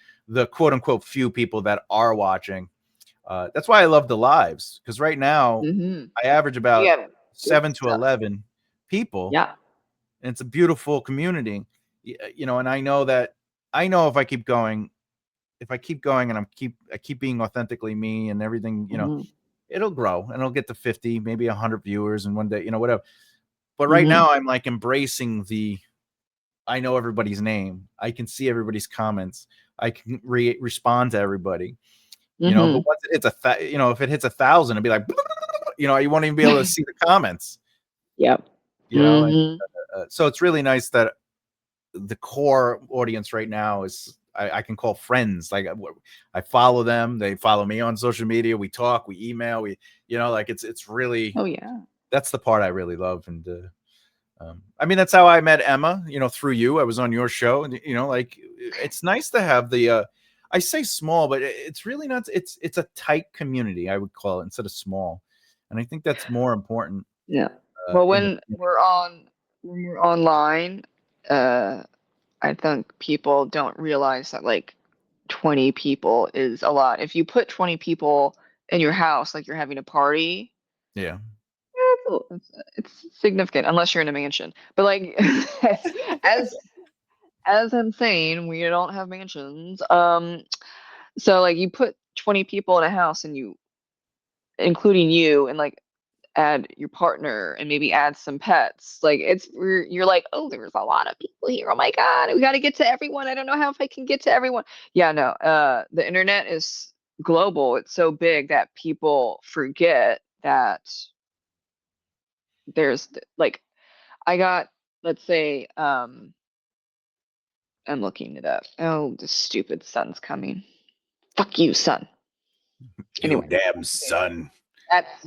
quote unquote few people that are watching. That's why I love the lives, because right now I average about 7 to 11 people. Yeah. And it's a beautiful community, and I know if I keep going and I keep being authentically me and everything, it'll grow and it'll get to 50, maybe 100 viewers in one day, whatever. But right now I'm like embracing I know everybody's name. I can see everybody's comments. I can respond to everybody, but once it hits if it hits 1,000, it'd be like, you won't even be able to see the comments. Yep. So it's really nice that the core audience right now is I can call friends. Like I follow them, they follow me on social media. We talk, we email, like it's really, that's the part I really love. And I mean, that's how I met Emma, through you. I was on your show, and like it's nice to have the I say small, but it's really not, it's a tight community, I would call it, instead of small. And I think that's more important. Well, when we're online, I think people don't realize that like 20 people is a lot. If you put 20 people in your house, like you're having a party, it's significant, unless you're in a mansion. But like as I'm saying, we don't have mansions. So like you put 20 people in a house and you, including you, and like add your partner and maybe add some pets, like you're like, oh, there's a lot of people here. Oh my God, we got to get to everyone. I don't know how if I can get to everyone. Yeah, no, the internet is global. It's so big that people forget that there's like, I got, let's say, I'm looking it up. Oh, the stupid sun's coming. Fuck you, sun. You Anyway, damn son. that's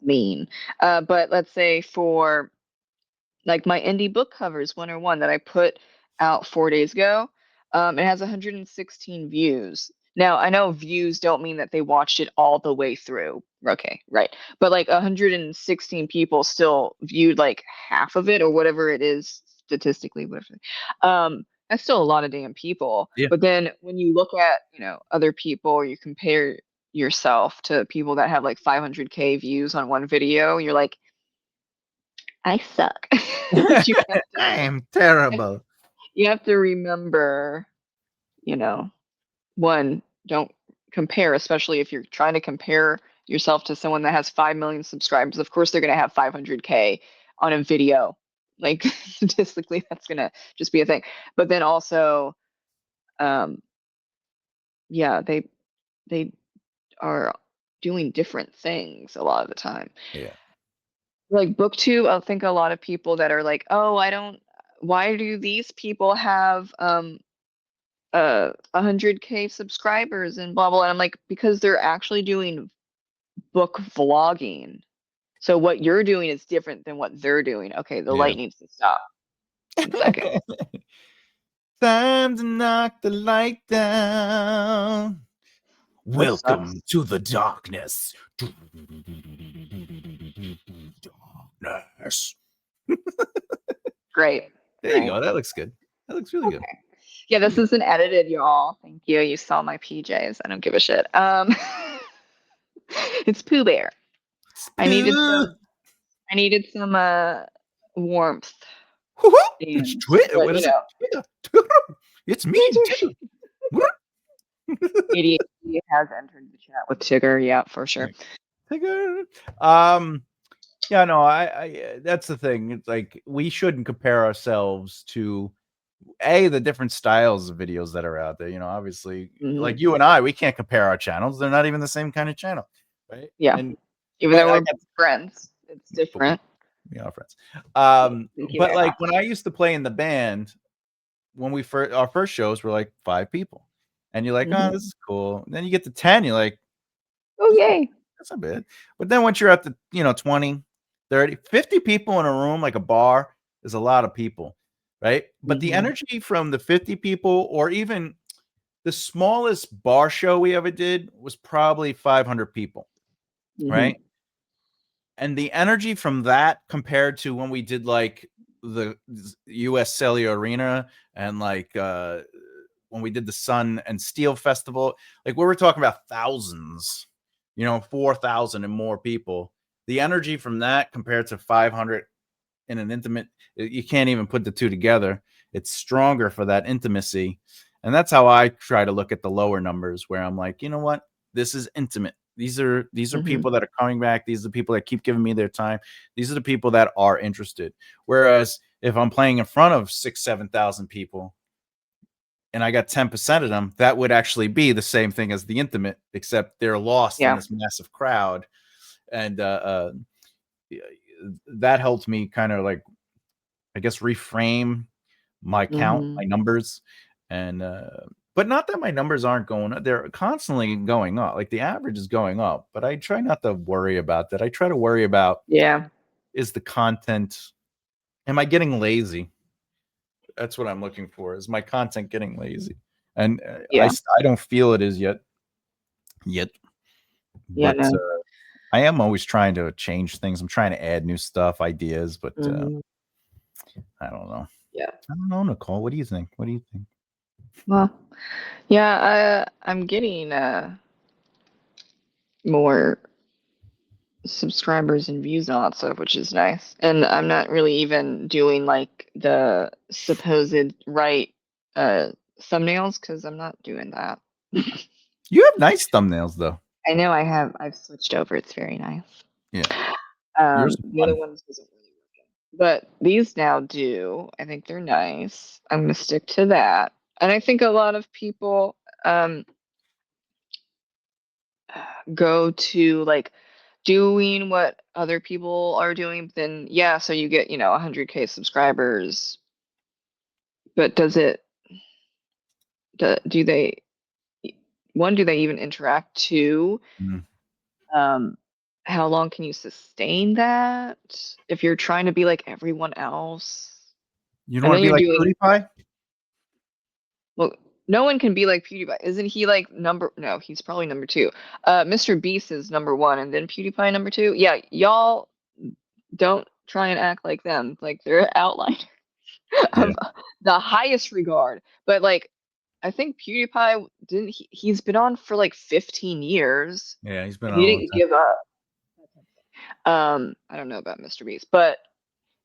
mean. But let's say for like my indie book covers 101 that I put out 4 days ago, it has 116 views. Now I know views don't mean that they watched it all the way through. Okay, right. But like 116 people still viewed like half of it or whatever it is statistically, whatever. That's still a lot of damn people. Yeah. But then when you look at, other people, or you compare yourself to people that have like 500K views on one video, you're like, I suck. You have I to, am terrible. you have to remember, you know, one, don't compare, especially if you're trying to compare yourself to someone that has 5 million subscribers. Of course, they're going to have 500K on a video. Like statistically, that's going to just be a thing. But then also, um, yeah, they are doing different things a lot of the time. Yeah. Like booktube, I think a lot of people that are like, oh, why do these people have 100K subscribers and blah blah, and I'm like, because they're actually doing book vlogging. So what you're doing is different than what they're doing. Okay, the Yeah. light needs to stop. 1 second. Time to knock the light down. This Welcome sucks. to the darkness. Darkness. Great. There you Great. go. That looks good. That looks really good. Okay. Yeah, this isn't edited, y'all. Thank you. You saw my PJs. I don't give a shit. It's Pooh Bear. I needed Spoo. some I needed some warmth It's and Twitter. but What is it? Twitter. It's me, Tigger. ADHD has entered the chat with Tigger, yeah, for sure. Tigger. Yeah, no, I that's the thing. It's like we shouldn't compare ourselves to the different styles of videos that are out there. Obviously, like you and I, we can't compare our channels. They're not even the same kind of channel, right? Yeah. Even But though I we're friends, it's different. we are friends. Thank you But very like much. when I used to play in the band, when our first shows were like 5 people, and you're like, oh, this is cool. And then you get to 10, you're like, Oh, yay. that's a bit. But then once you're at the 20, 30, 50 people in a room, like a bar, is a lot of people, right? But the energy from the 50 people, or even the smallest bar show we ever did, was probably 500 people, right? And the energy from that compared to when we did like the US Cellular Arena and like when we did the Sun and Steel Festival, like we were talking about thousands, 4,000 and more people. The energy from that compared to 500 in an intimate, you can't even put the two together. It's stronger for that intimacy. And that's how I try to look at the lower numbers, where I'm like, you know what? This is intimate. These are people that are coming back. These are the people that keep giving me their time. These are the people that are interested. Whereas if I'm playing in front of 6,000-7,000 people and I got 10% of them, that would actually be the same thing as the intimate, except they're lost in this massive crowd. And that helped me kind of like, I guess, reframe my count, my numbers. And but not that my numbers aren't going up. They're constantly going up. Like the average is going up, but I try not to worry about that. I try to worry about, is the content, am I getting lazy? That's what I'm looking for. Is my content getting lazy? And I don't feel it is yet. But I am always trying to change things. I'm trying to add new stuff, ideas, but I don't know. Yeah. I don't know, Nicole. What do you think? What do you think? Well, yeah, I'm getting more subscribers and views and all that stuff, which is nice. And I'm not really even doing like the supposed right thumbnails, because I'm not doing that. You have nice thumbnails though. I know I've switched over. It's very nice. Yeah. Yours are The other fun. ones wasn't really working. But these now do. I think they're nice. I'm gonna stick to that. And I think a lot of people go to like doing what other people are doing, then yeah, so you get, 100K subscribers. But do they, one, do they even interact? Two, Mhm. how long can you sustain that if you're trying to be like everyone else? You don't And want then to be you're like doing, PewDiePie? well, no one can be like PewDiePie. Isn't he like no, he's probably number two. Mr. Beast is number one and then PewDiePie number two. Yeah, y'all don't try and act like them. Like they're outliners Yeah. of the highest regard. But like I think PewDiePie he's been on for like 15 years Yeah, he's been and on he a long didn't time. give up. I don't know about Mr. Beast, but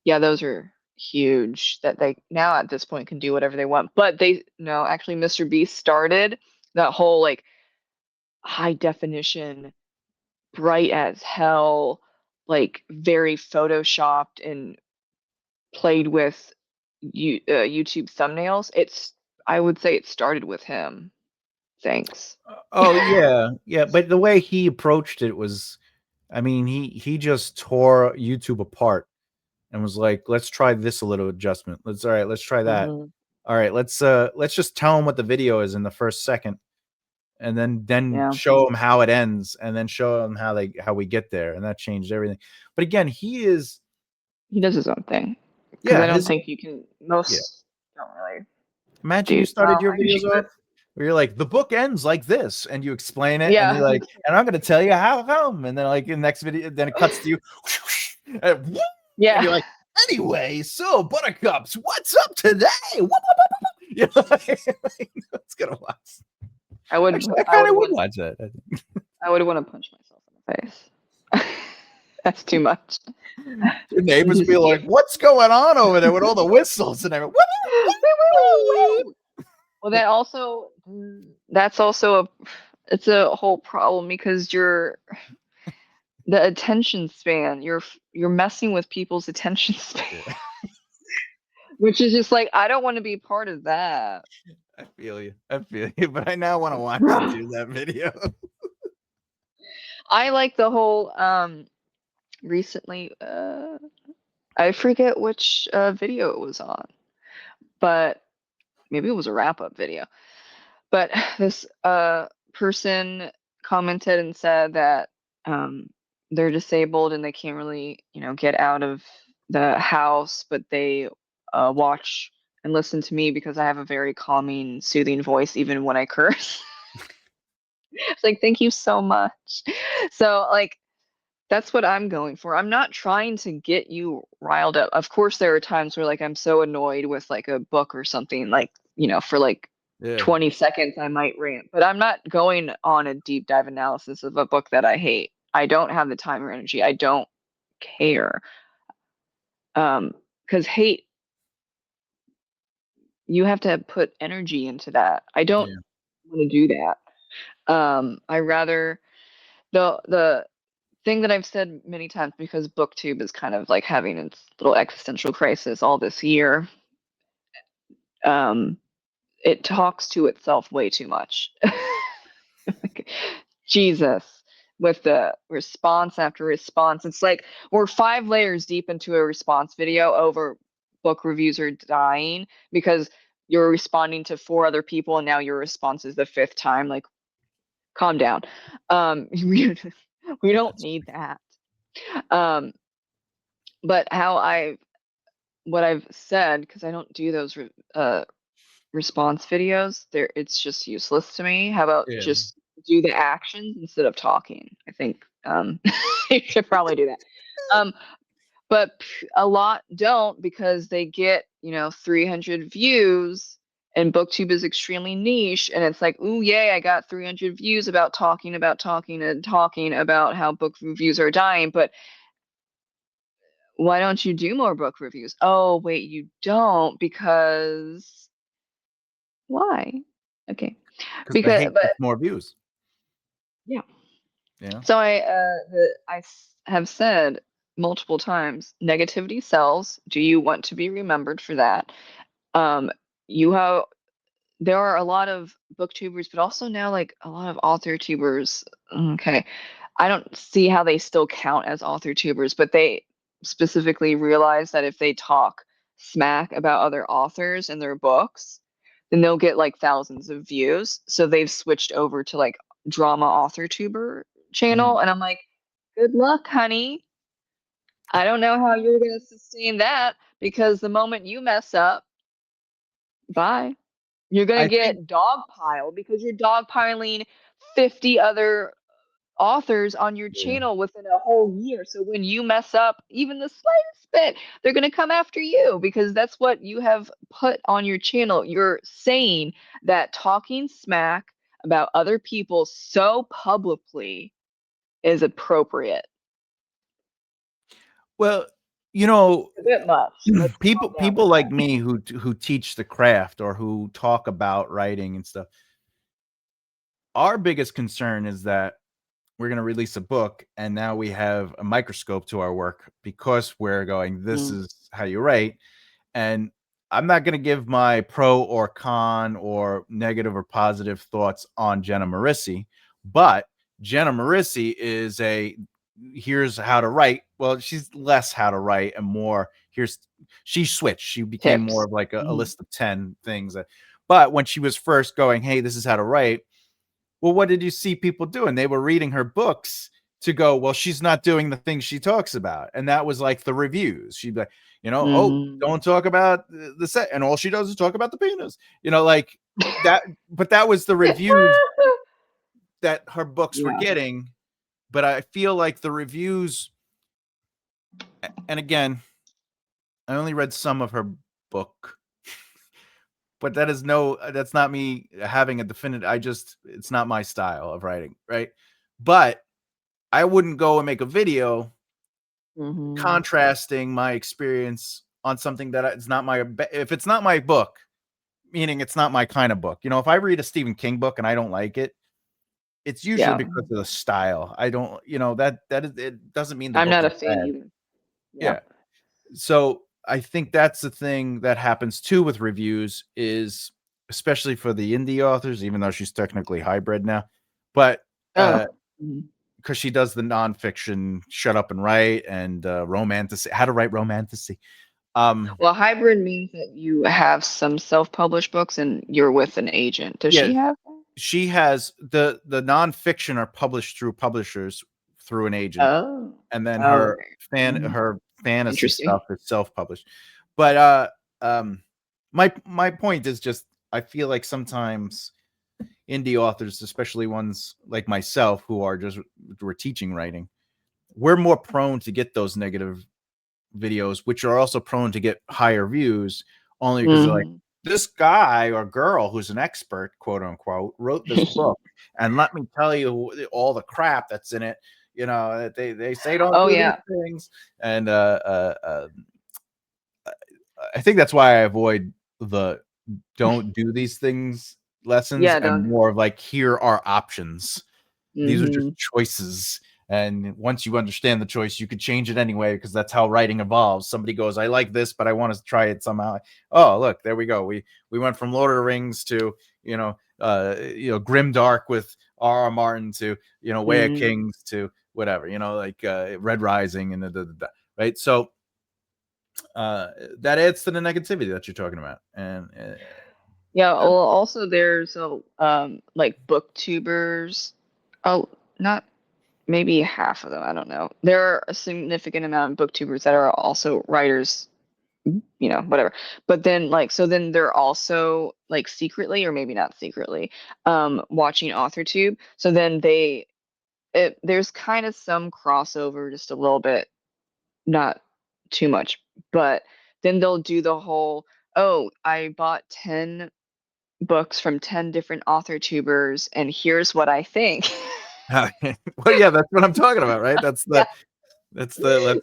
yeah, those are huge that they now at this point can do whatever they want. But they no, actually Mr. Beast started that whole like high definition, bright as hell, like very photoshopped and played with YouTube thumbnails. I would say it started with him. Thanks. Oh yeah, yeah. But the way he approached it was, I mean, he just tore YouTube apart and was like, let's try this a little adjustment. Let's try that. Mhm. All right, let's just tell him what the video is in the first second, and then Yeah, show him how it ends, and then show him how we get there, and that changed everything. But again, he is he does his own thing because yeah I don't his think you can. yeah. Most don't really Imagine do. you started Well, your I guess videos you could. off where you're like, the book ends like this, and you explain it, and you're Yeah, like, and I'm gonna tell you how come, and then like in the next video, then it cuts to you, and yeah. you're like, anyway, so Buttercups, what's up today? Whoop, whoop, whoop, whoop. You know, like, it's gonna watch. I would. Actually, I I kind would of would want. watch that. I think. I would want to punch myself in the face. That's too much. Your neighbors be Just like, you. "What's going on over there with all the whistles and everything?" Woo, woo, woo. Well, that's also it's a whole problem because the attention span. You're messing with people's attention span, Yeah, which is just like I don't want to be part of that. I feel you. I feel you. But I now want to watch you do that video. I like the whole recently I forget which video it was on, but maybe it was a wrap up video. But this person commented and said that they're disabled and they can't really, get out of the house, but they watch and listen to me because I have a very calming, soothing voice, even when I curse. It's like, thank you so much. So, like, that's what I'm going for. I'm not trying to get you riled up. Of course, there are times where, like, I'm so annoyed with, like, a book or something, like, for like Yeah, 20 seconds, I might rant, but I'm not going on a deep dive analysis of a book that I hate. I don't have the time or energy. I don't care. Because hate, you have to put energy into that. I don't yeah, want to do that. I rather the thing that I've said many times because BookTube is kind of like having its little existential crisis all this year. Um, it talks to itself way too much. Like, Jesus, with the response after response. It's like we're 5 layers deep into a response video over book reviews are dying because you're responding to 4 other people and now your response is the 5th time. Like, calm down. We don't that's need that. Um, but what I've said, because I don't do those response videos, it's just useless to me. How about yeah, just do the actions instead of talking? I think you should probably do that. Um, but a lot don't because they get 300 views, and BookTube is extremely niche, and it's like, ooh, yay, I got 300 views about talking and talking about how book reviews are dying, but why don't you do more book reviews? Oh, wait, you don't because why? Okay. because the Because hate but gets more views. Yeah. Yeah. So have said multiple times, negativity sells. Do you want to be remembered for that? Um, you have there are a lot of booktubers, but also now like a lot of author tubers. Okay. I don't see how they still count as author tubers, but they specifically realize that if they talk smack about other authors and their books, then they'll get like thousands of views. So they've switched over to like drama author tuber Mhm. channel. And I'm like, good luck, honey. I don't know how you're going to sustain that because the moment you mess up, bye. You're going I to think get dogpiled because you're dogpiling 50 other authors on your yeah. channel within a whole year. So when you mess up even the slightest bit, they're going to come after you because that's what you have put on your channel. You're saying that talking smack about other people so publicly is appropriate. Well, you know, A bit much. Let's calm down people with like that. me who teach the craft or who talk about writing and stuff, our biggest concern is that we're going to release a book and now we have a microscope to our work because we're going, this Mm. is how you write. And I'm not going to give my pro or con or negative or positive thoughts on Jenna Marissi, but Jenna Marissi is here's how to write. Well, she's less how to write and more she switched. She became more Tips. of like a Mhm. list of 10 things. But when she was first going, hey, this is how to write, well, what did you see people doing? They were reading her books to go, well, she's not doing the things she talks about. And that was like the reviews. She'd be like, oh, Mhm. don't talk about the set. And all she does is talk about the penis, like that. But that was the reviews that her books were Yeah. getting. But I feel like the reviews, and again, I only read some of her book, but that's not me having a definitive. It's not my style of writing. Right. But I wouldn't go and make a video Mhm. contrasting my experience on something that it's not if it's not my book, meaning it's not my kind of book. If I read a Stephen King book and I don't like it, it's usually Yeah. because of the style. I don't, that is, it doesn't mean the I'm book not is a fan bad. either. Yeah. Yeah. So I think that's the thing that happens too with reviews is especially for the indie authors, even though she's technically hybrid now, but Oh. Mhm. because she does the nonfiction shut up and write and romantasy, how to write romantasy. Well, hybrid means that you have some self-published books and you're with an agent. Does Yeah, she have that? she has the nonfiction are published through publishers through an agent, Oh. and then Oh, okay. Mhm. her fantasy Interesting. stuff is self-published. But my point is just I feel like sometimes indie authors, especially ones like myself who are just we're teaching writing, we're more prone to get those negative videos, which are also prone to get higher views, only because they're like, Mhm. this guy or girl who's an expert, quote unquote, wrote this book, and let me tell you all the crap that's in it. They say don't Oh, do these yeah. things, and I think that's why I avoid the don't do these things lessons Yeah, and don't. more of like here are options. These are just Mhm. choices. And once you understand the choice, you could change it anyway because that's how writing evolves. Somebody goes, I like this, but I want to try it somehow. Oh, look, there we go. We went from Lord of the Rings to, Grim Dark with R.R. Martin to, Way of Mhm. Kings to whatever, like Red Rising and right. So that adds to the negativity that you're talking about. And Yeah, well, also there's like booktubers. Oh, not maybe half of them, I don't know. There are a significant amount of booktubers that are also writers, whatever. But then then they're also like secretly or maybe not secretly watching AuthorTube. So then there's kind of some crossover just a little bit, not too much. But then they'll do the whole, oh, I bought 10 books from 10 different author tubers and here's what I think. well, yeah, that's what I'm talking about, right? Yeah. Let's Uh,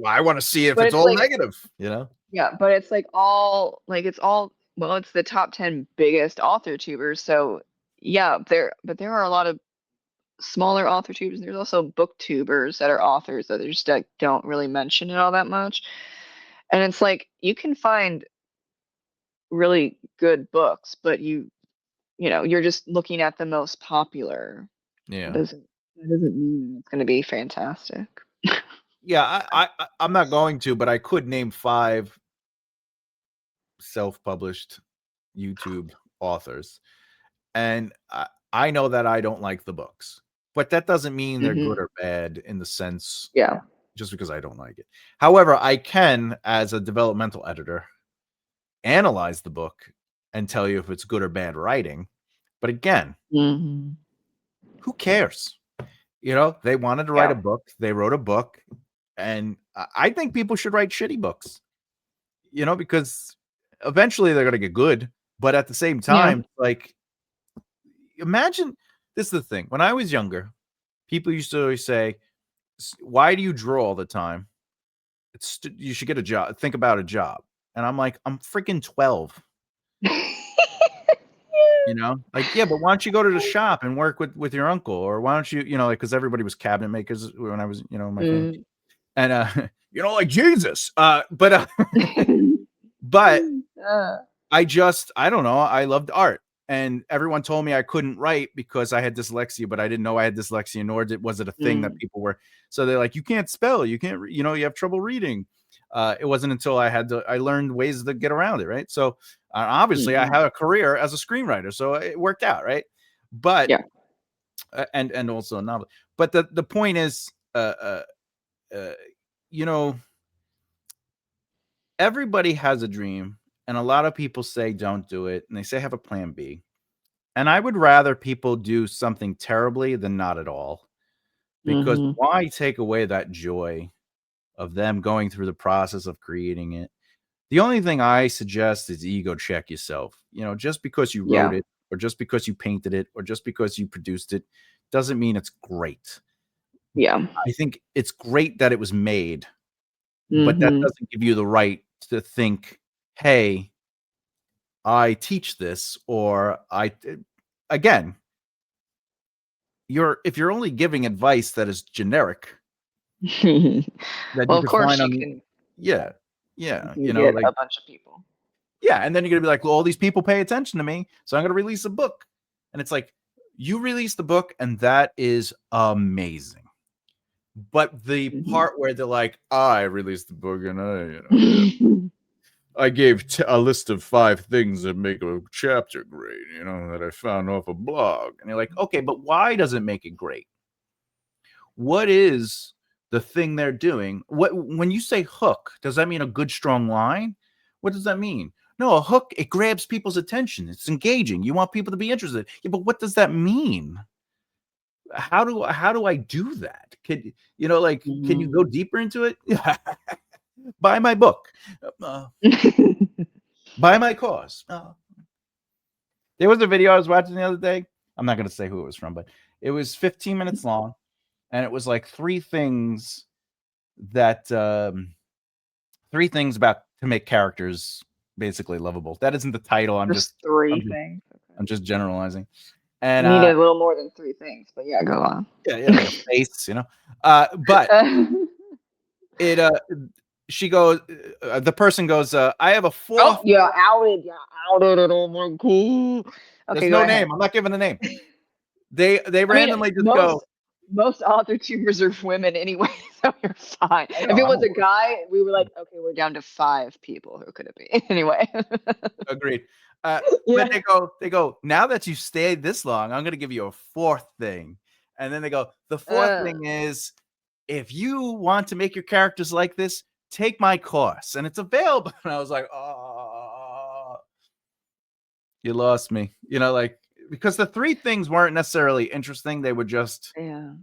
I want to see if but it's it's all like, negative. yeah, but it's like it's all, well, it's the top 10 biggest author tubers. So yeah, but there are a lot of smaller author tubes, and there's also booktubers that are authors that they just like don't really mention it all that much. And it's like you can find really good books, but you're just looking at the most popular. That Yeah. doesn't mean it's going to be fantastic. Yeah, I'm not going to, but I could name 5 self-published YouTube authors. And I know that I don't like the books, but that doesn't mean they're good Hmm. or bad in the sense Yeah. just because I don't like it. However, I can, as a developmental editor, analyze the book and tell you if it's good or bad writing. But again, Hmm. who cares? They wanted to write a Yeah. book, they wrote a book, and I think people should write shitty books, because eventually they're going to get good. But at the same Yeah. time, like, imagine this is the thing. When I was younger, people used to always say, "Why do you draw all the time? You should get a job. Think about a job." And I'm like, I'm freaking 12. Like, yeah, but why don't you go to the shop and work with your uncle, or why don't you, like, because everybody was cabinet makers when I was, in my family, Mm. and like Jesus, but Uh, I don't know. I loved art. And everyone told me I couldn't write because I had dyslexia, but I didn't know I had dyslexia, nor was it a thing that mm. people were. So they're like, you can't spell, you can't, you have trouble reading. It wasn't until I learned ways to get around it. Right. So obviously I Mhm. had a career as a screenwriter. So it worked out. Right. But, Yeah. and also a novel. But the point is, uh, you know, everybody has a dream. And a lot of people say, don't do it. And they say, have a plan B. And I would rather people do something terribly than not at all, because Mhm. why take away that joy of them going through the process of creating it? The only thing I suggest is ego check yourself. Just because you wrote Yeah. it, or just because you painted it, or just because you produced it, doesn't mean it's great. Yeah. I think it's great that it was made, but that Mhm. doesn't give you the right to think, hey, I teach this, or again, if you're only giving advice that is generic, that Well, you of could course find you on the can. yeah, Yeah, you yeah, can get like, a bunch of people. yeah, and then you're gonna be like, well, all these people pay attention to me, so I'm gonna release a book. And it's like, you release the book, and that is amazing. But the Mhm. part where they're like, I released the book, and I gave a list of 5 things that make a chapter great, that I found off a blog. And you're like, okay, but why does it make it great? What is the thing they're doing? When you say hook, does that mean a good strong line? What does that mean? No, a hook, it grabs people's attention. It's engaging. You want people to be interested. Yeah, but what does that mean? How do I do that? Can you go Mhm. deeper into it? Buy my book. Uh, Buy my course. There was a video I was watching the other day. I'm not going to say who it was from, but it was 15 minutes long, and it was like 3 things about to make characters basically lovable. That isn't the title. I'm just Just three I'm just, things. Okay. I'm just generalizing. And You need a little more than three things, but yeah, go on. yeah, like a face. But it she goes the person goes, I have a Oh, fourth. yeah, outed. Yeah, outed it. Oh my god. There's Okay, go no ahead. name. I'm not giving a name. They I mean, randomly just go, most author tubers are women anyway, so you're fine. I know, If it I'm was a aware. guy, we were like, okay, we're down to 5 people. Who could it be? Anyway. Agreed. But Yeah. they go, now that you stayed this long, I'm gonna give you a fourth thing. And then they go, the fourth Uh, thing is, if you want to make your characters like this, take my course. And it's available. And I was like, oh, you lost me. Like, because the 3 things weren't necessarily interesting. They were just, yeah.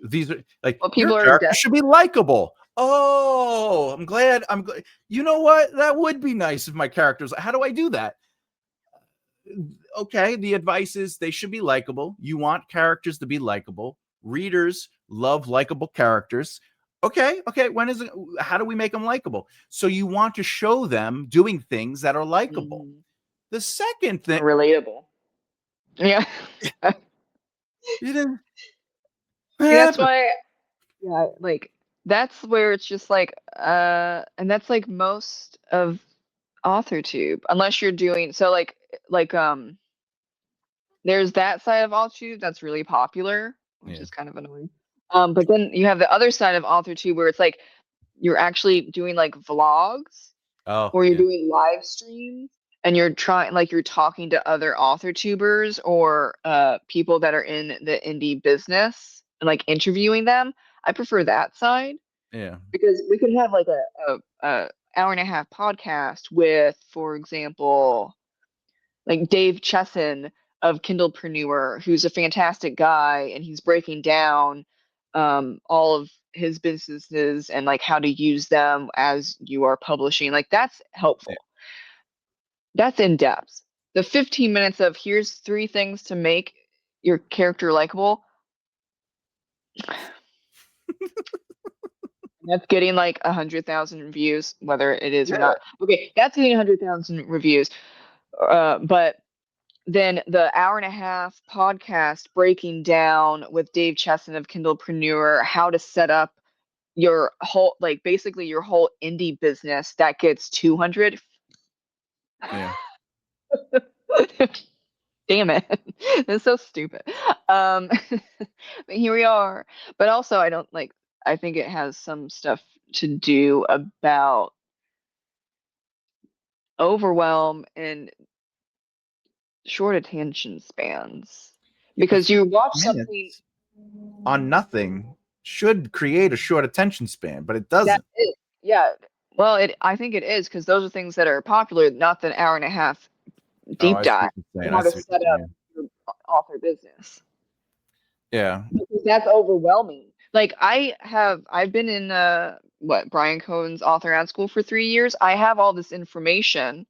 these are like, Well, your people are character should be likable. Oh, I'm glad. You know what? That would be nice if my characters. How do I do that? Okay, the advice is they should be likable. You want characters to be likable. Readers love likable characters. Okay. When is it? How do we make them likable? So you want to show them doing things that are likable. Mhm. The second thing, Relatable. Yeah. you didn't. See, that's why, yeah, like that's where it's just like, and that's like most of AuthorTube, unless you're doing so like there's that side of AuthorTube that's really popular, which Yeah. is kind of annoying. But then you have the other side of AuthorTube where it's like you're actually doing like vlogs Oh, or you're yeah. doing live streams and you're trying like you're talking to other author tubers or people that are in the indie business and like interviewing them. I prefer that side Yeah. because we could have like a hour and a half podcast with, for example, like Dave Chesson of Kindlepreneur, who's a fantastic guy and he's breaking down all of his businesses and like how to use them as you are publishing. Like that's Yeah. helpful. That's in depth. The 15 minutes of here's three things to make your character likable. That's getting like 100,000 views, whether it is or Yeah. not. Okay, that's getting 100,000 reviews. But then the hour and a half podcast breaking down with Dave Chesson of Kindlepreneur how to set up your whole, like basically your whole indie business that gets 200. Yeah. Damn it. It's so stupid. Um, but here we are. But also, I don't like, I think it has some stuff to do about overwhelm and short attention spans. Yeah, but Because you 15 watch something minutes on nothing should create a short attention span, but it that doesn't. is, yeah. Well, I think it is because those are things that are popular, not the hour and a half Oh, deep I see dive what you're saying. on I how to see what set you're up saying. your author business. Yeah. Because that's overwhelming. Like I've been in what Brian Cohen's author ad school for 3 years. I have all this information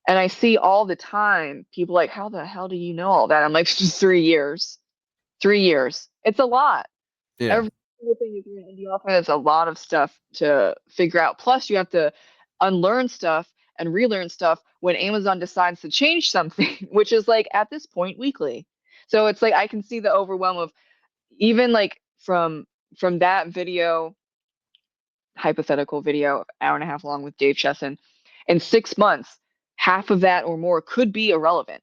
and I see all the time people like, how the hell do you know all that? I'm like, just 3 years. 3 years. It's a lot. Yeah. Every single thing if you're an indie author, there's a lot of stuff to figure out. Plus you have to unlearn stuff and relearn stuff when Amazon decides to change something, which is like at this point weekly. So it's like I can see the overwhelm of even like from that video, hypothetical video, hour and a half long with Dave Chesson, in 6 months, half of that or more could be irrelevant.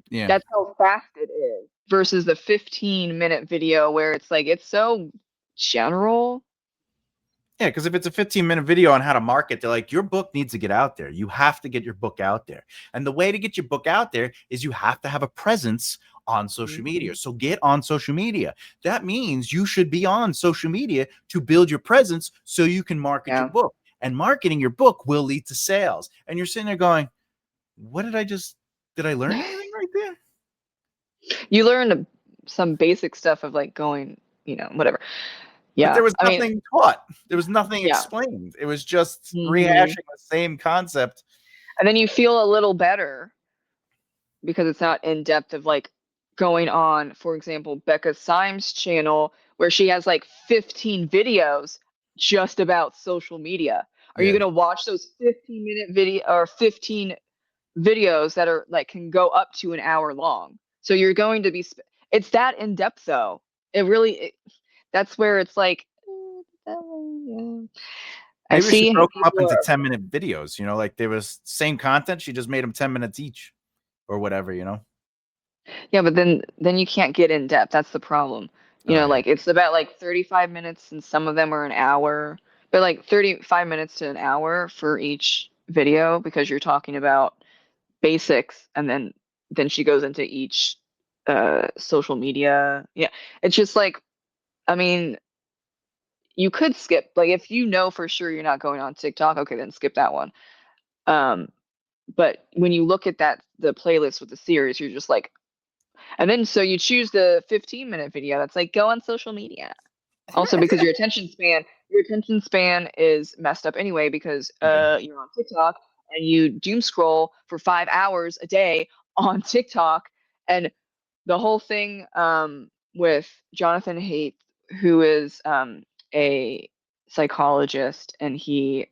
Yeah. That's how fast it is versus the 15-minute video where it's like it's so general. Yeah, because if it's a 15-minute video on how to market, they're like, your book needs to get out there. You have to get your book out there. And the way to get your book out there is you have to have a presence on social media. So get on social media. That means you should be on social media to build your presence so you can market your Yeah. book. And marketing your book will lead to sales. And you're sitting there going, what did I learn anything right there? You learn some basic stuff of like going, whatever. But Yeah. there was I mean, nothing taught. There was nothing yeah. explained. It was just Hmm. rehashing the same concept. And then you feel a little better because it's not in depth of like going on, for example, Becca Syme's channel where she has like 15 videos just about social media. Are you Yeah. going to watch those 15-minute video or 15 videos that are like can go up to an hour long? So you're going to be it's that in depth though. It really that's where it's like yeah. I Maybe we should see how broke them up people into are 10-minute videos, like there was same content, she just made them 10 minutes each or whatever. yeah, but then you can't get in depth. That's the problem. Oh, yeah. Like it's about like 35 minutes and some of them are an hour, but like 35 minutes to an hour for each video because you're talking about basics and then she goes into each social media. Yeah. It's just like I mean, you could skip like if you know for sure you're not going on TikTok, okay, then skip that one. Um, but when you look at the playlist with the series, you're just like and then so you choose the 15-minute video that's like go on social media. Also because your attention span is messed up anyway because Yeah. you're on TikTok and you doom scroll for 5 hours a day on TikTok and the whole thing with Jonathan Haidt, who is a psychologist and he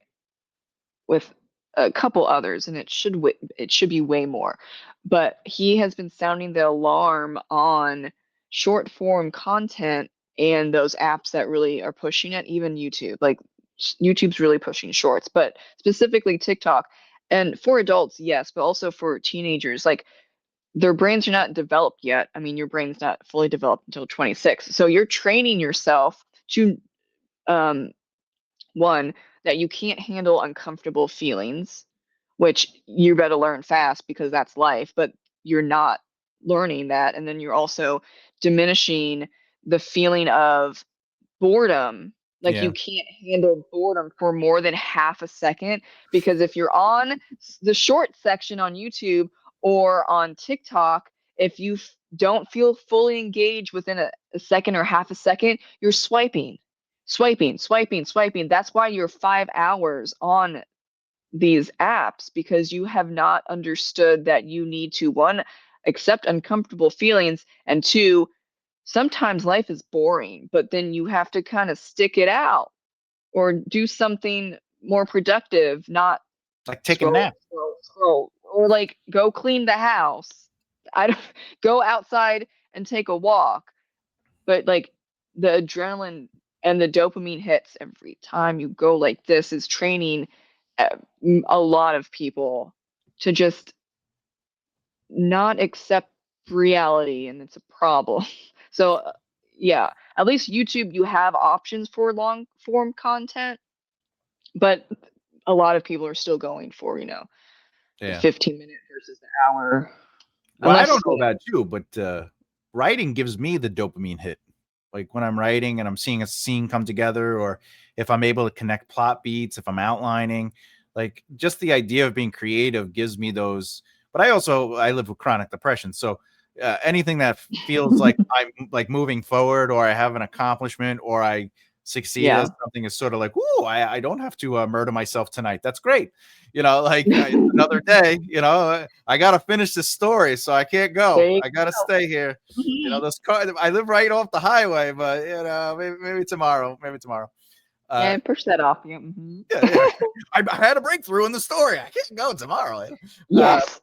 with a couple others, and it should be way more. But he has been sounding the alarm on short form content and those apps that really are pushing it, even YouTube. Like YouTube's really pushing shorts, but specifically TikTok. And for adults, yes, but also for teenagers, like their brains are not developed yet. I mean, your brain's not fully developed until 26. So you're training yourself to um, one, that you can't handle uncomfortable feelings, which you better learn fast because that's life, but you're not learning that. And then you're also diminishing the feeling of boredom. Like Yeah. you can't handle boredom for more than half a second, because if you're on the short section on YouTube or on TikTok, if you don't feel fully engaged within a second or half a second, you're swiping. That's why you're 5 hours on these apps, because you have not understood that you need to, one, accept uncomfortable feelings, and two, sometimes life is boring, but then you have to kind of stick it out or do something more productive, not Like take a scroll, nap. scroll, scroll, or like go clean the house. I don't go outside and take a walk, but like the adrenaline and the dopamine hits every time you go like this is training uh, a lot of people to just not accept reality, and it's a problem. So yeah, at least YouTube, you have options for long form content, but a lot of people are still going for, the Yeah. 15-minute versus the hour, Well, I unless don't know about you, but writing gives me the dopamine hit. Like when I'm writing and I'm seeing a scene come together, or if I'm able to connect plot beats, if I'm outlining, like just the idea of being creative gives me those. But I live with chronic depression, so anything that feels like I'm like moving forward, or I have an accomplishment, or I succeed yeah. at something is sort of like, ooh, I don't have to murder myself tonight. That's great. Like it's another day, I got to finish this story, so I can't go. There you I got to stay here. go. This car, I live right off the highway, but maybe tomorrow, Uh, Yeah, push that off. Yeah. Mhm. yeah, yeah. I had a breakthrough in the story. I can't go tomorrow. Uh, Yes.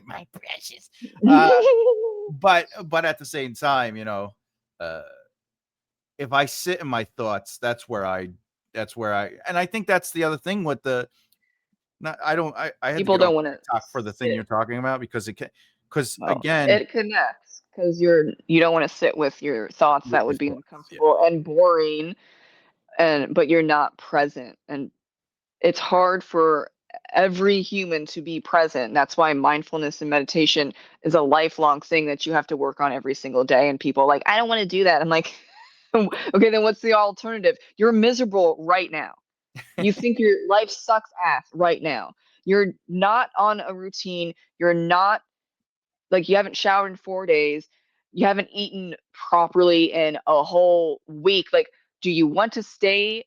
my precious. Uh, but at the same time, uh, if I sit in my thoughts, and I think that's the other thing with the. Not, I don't. I had to People get off don't want to TikTok for the thing you're sit. talking about because because Well, again, it connects because you don't want to sit with your thoughts with that your would be thoughts, yeah, uncomfortable and boring, and but you're not present, and it's hard for every human to be present. That's why mindfulness and meditation is a lifelong thing that you have to work on every single day. And people are like, I don't want to do that. I'm like, okay, then what's the alternative? You're miserable right now. You think your life sucks ass right now. You're not on a routine. You're not, like, you haven't showered in 4 days. You haven't eaten properly in a whole week. Like, do you want to stay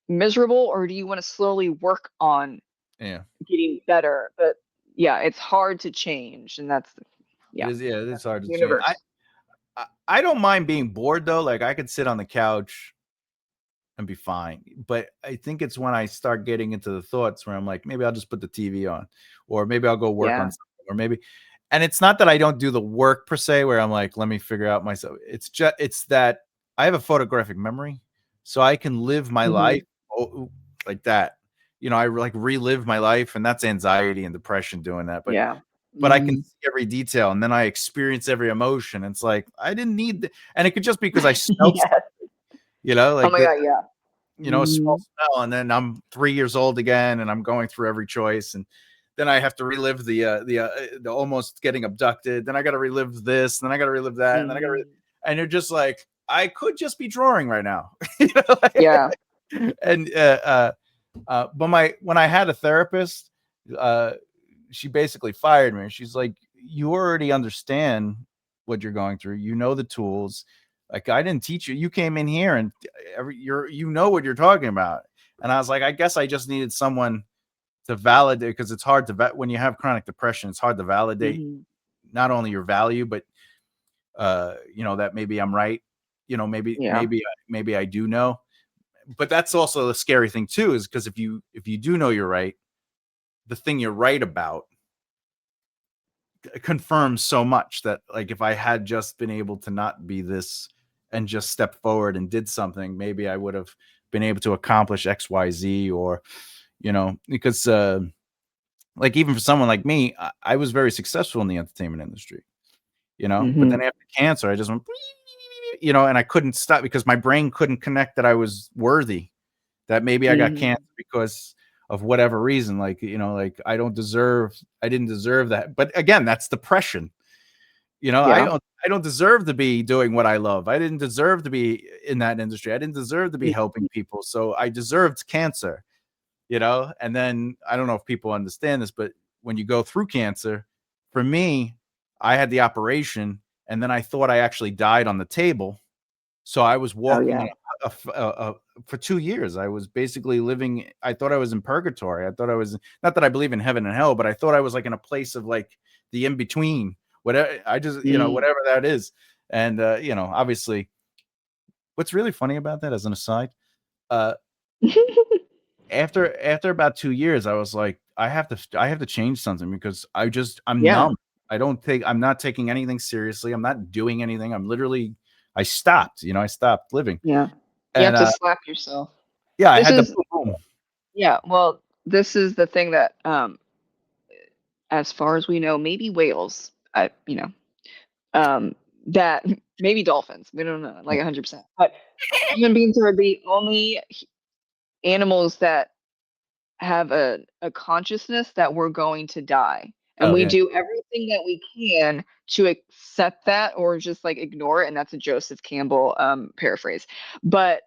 miserable, or do you want to slowly work on yeah. getting better? But yeah, it's hard to change, and It yeah, is, yeah, it's that's hard to the change. universe. I don't mind being bored though. Like I could sit on the couch and be fine. But I think it's when I start getting into the thoughts where I'm like, maybe I'll just put the TV on, or maybe I'll go work on Yeah. something, or maybe. And it's not that I don't do the work per se, where I'm like, let me figure out myself. It's that I have a photographic memory, so I can live my Hmm. life like that. I like relive my life, and that's anxiety and depression doing that. Yeah. But I can Hmm. see every detail, and then I experience every emotion. It's like I didn't need, and it could just be because I smelled, Yeah. Oh like my the God. Yeah. a small Hmm. smell, and then I'm 3 years old again, and I'm going through every choice, and then I have to relive the almost getting abducted, then I gotta relive this, then I gotta relive that, and then Hmm. and you're just like, I could just be drawing right now. Yeah. And, but when I had a therapist, uh, she basically fired me. She's like, "You already understand what you're going through. You know the tools. Like I didn't teach you. You came in here and you know what you're talking about." And I was like, I guess I just needed someone to validate, because it's hard to when you have chronic depression, it's hard to validate Hmm. not only your value, but that maybe I'm right. Yeah. Maybe I do know. But that's also a scary thing too, is because if you do know you're right, the thing you're right about confirms so much that, like, if I had just been able to not be this and just stepped forward and did something, maybe I would have been able to accomplish XYZ, or, because like even for someone like me, I was very successful in the entertainment industry, but then Mm-hmm. after cancer, I just went, and I couldn't stop because my brain couldn't connect that I was worthy, that maybe I got Mm-hmm. cancer because of whatever reason, like, like I didn't deserve that. But again, that's depression. Yeah. I don't deserve to be doing what I love. I didn't deserve to be in that industry. I didn't deserve to be helping people. So I deserved cancer, And then I don't know if people understand this, but when you go through cancer, for me, I had the operation and then I thought I actually died on the table. So I was Oh walking yeah. in for 2 years. I was basically living. I thought I was in purgatory. I thought I was, not that I believe in heaven and hell, but I thought I was like in a place of like the in between. Whatever I just, Mm. whatever that is. And obviously, what's really funny about that, as an aside, uh, after about 2 years, I was like, I have to change something because I'm Yeah. numb. I'm not taking anything seriously. I'm not doing anything. I stopped. I stopped living. Yeah. You have And to slap yourself. yeah, I This had to is boom, boom. Yeah, well, this is the thing that as far as we know, maybe whales, um that maybe dolphins. We don't know, like 100%. But human beings are the only animals that have a consciousness that we're going to die. And Oh we yeah, do everything that we can to accept that or just like ignore it. And that's a Joseph Campbell paraphrase. But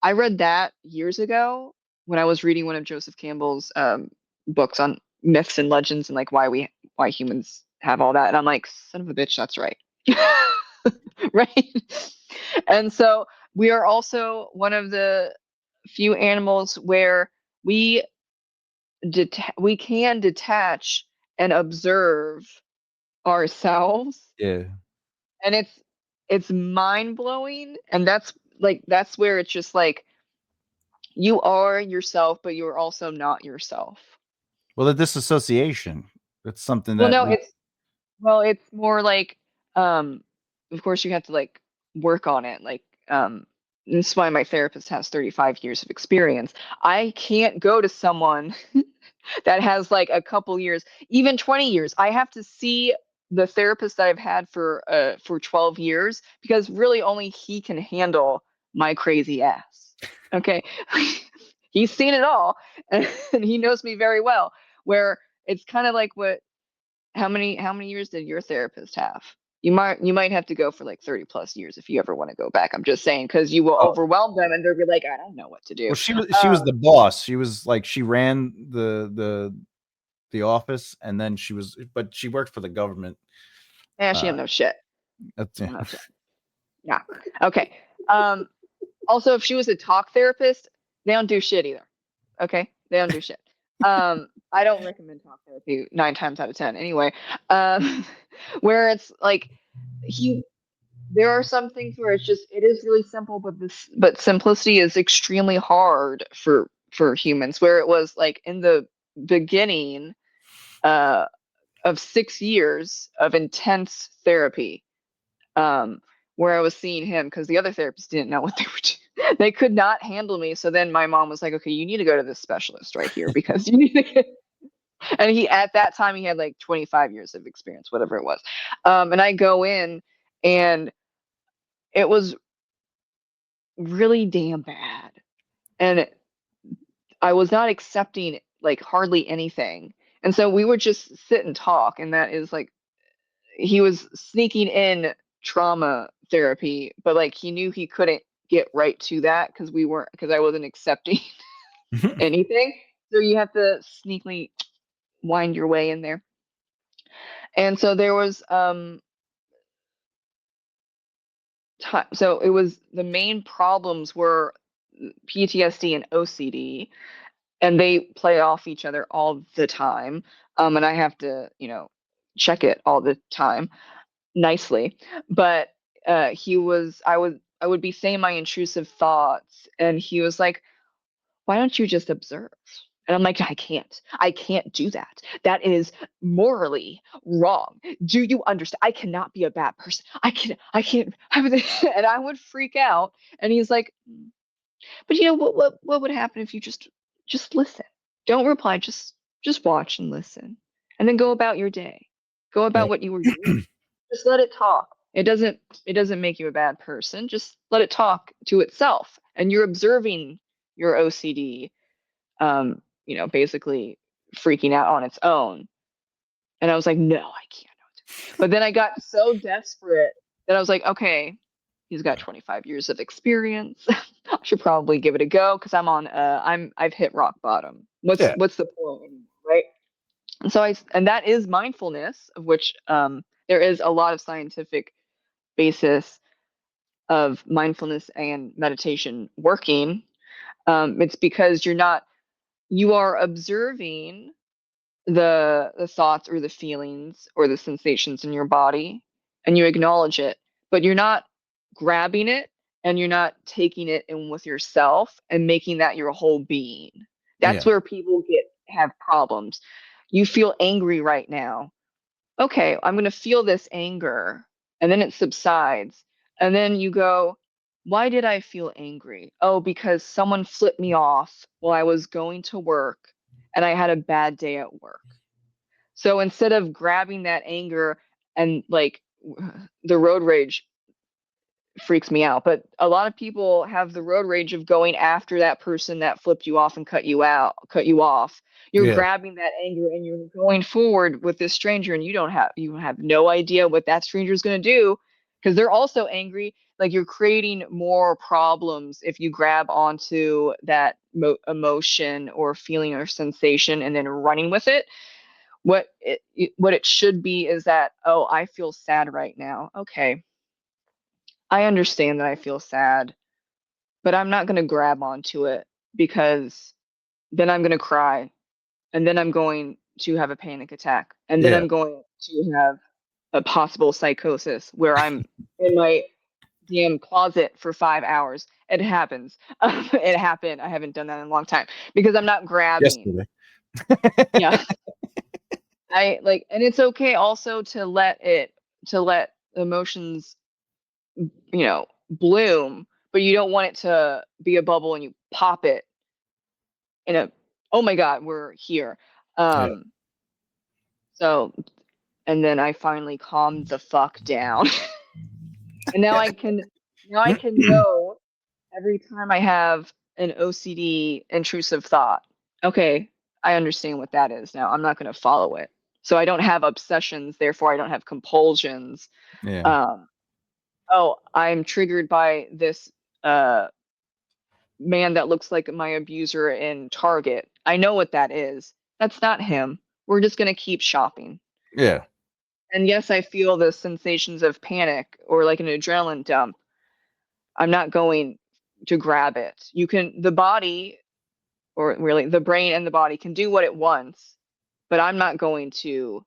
I read that years ago when I was reading one of Joseph Campbell's books on myths and legends and like why humans have all that. And I'm like, son of a bitch, that's right. Right. And so we are also one of the few animals where we we can detach and observe ourselves, yeah. and it's mind blowing, and that's where it's just like you are yourself but you're also not yourself. Well, the disassociation. That's something Well, that no, we. it's more like um of course you have to like work on it, like this is why my therapist has 35 years of experience. I can't go to someone that has like a couple years, even 20 years. I have to see the therapist that I've had for 12 years because really only he can handle my crazy ass. Okay. He's seen it all and he knows me very well. Where it's kind of like what how many years did your therapist have? You might have to go for like 30 plus years if you ever want to go back. I'm just saying because you will Oh, overwhelm them and they'll be like, I don't know what to do. well, she was the boss. She was like, she ran the office, and then but she worked for the government. Yeah, she Uh, don't know shit. that's Don't know shit. Yeah. Okay. Um, Also, if she was a talk therapist, they don't do shit either. Okay, they don't do shit. I don't recommend talk therapy 9 times out of 10. Anyway, where it's like he, there are some things where it is really simple, but simplicity is extremely hard for humans. Where it was like in the beginning, uh, of 6 years of intense therapy, um, where I was seeing him because the other therapists didn't know what they were doing. They could not handle me. So then my mom was like, okay, you need to go to this specialist right here because you need to get. And he, at that time, he had like 25 years of experience, whatever it was. And I go in and it was really damn bad. And I was not accepting like hardly anything. And so we would just sit and talk. And that is like he was sneaking in trauma therapy, but like he knew he couldn't get right to that because I wasn't accepting anything. So you have to sneakily wind your way in there. And so there was time, so it was the main problems were PTSD and OCD, and they play off each other all the time. And I have to, check it all the time nicely. But I would be saying my intrusive thoughts, and he was like, why don't you just observe? And I'm like, I can't do that. That is morally wrong. Do you understand? I cannot be a bad person. I can't have this. And I would freak out. And he's like, but you know what would happen if you just listen? Don't reply, just watch and listen. And then go about your day. Go Yeah. about what you were doing. Just let it talk. It doesn't make you a bad person. Just let it talk to itself. And you're observing your OCD basically freaking out on its own. And I was like, no, I can't. But then I got so desperate that I was like, okay, he's got 25 years of experience. I should probably give it a go because I've hit rock bottom. Yeah. What's the point anymore, right? And so and that is mindfulness, of which there is a lot of scientific basis of mindfulness and meditation working. It's because you are observing the thoughts or the feelings or the sensations in your body, and you acknowledge it, but you're not grabbing it, and you're not taking it in with yourself and making that your whole being. That's Yeah. where people have problems. You feel angry right now. Okay, I'm going to feel this anger, and then it subsides, and then you go, why did I feel angry? Oh, because someone flipped me off while I was going to work and I had a bad day at work. So instead of grabbing that anger and like the road rage freaks me out, but a lot of people have the road rage of going after that person that flipped you off and cut you off. You're Yeah. grabbing that anger and you're going forward with this stranger, and you have no idea what that stranger is going to do because they're also angry. Like, you're creating more problems if you grab onto that emotion or feeling or sensation and then running with it. What it should be is that, oh, I feel sad right now. Okay, I understand that I feel sad, but I'm not going to grab onto it because then I'm going to cry, and then I'm going to have a panic attack, and then Yeah. I'm going to have a possible psychosis where I'm in my damn closet for 5 hours. It happens. It happened. I haven't done that in a long time because I'm not grabbing. Yesterday. Yeah. And it's okay also to let emotions, bloom, but you don't want it to be a bubble and you pop it in oh my God, we're here. Yeah. Um, so, and then I finally calmed the fuck down. And now I can know every time I have an OCD intrusive thought. Okay, I understand what that is now. I'm not going to follow it. So I don't have obsessions, therefore I don't have compulsions. Yeah. Um, oh, I'm triggered by this uh man that looks like my abuser in Target. I know what that is. That's not him. We're just going to keep shopping. Yeah. And yes, I feel the sensations of panic or like an adrenaline dump. I'm not going to grab it. The body, or really the brain and the body, can do what it wants, but I'm not going to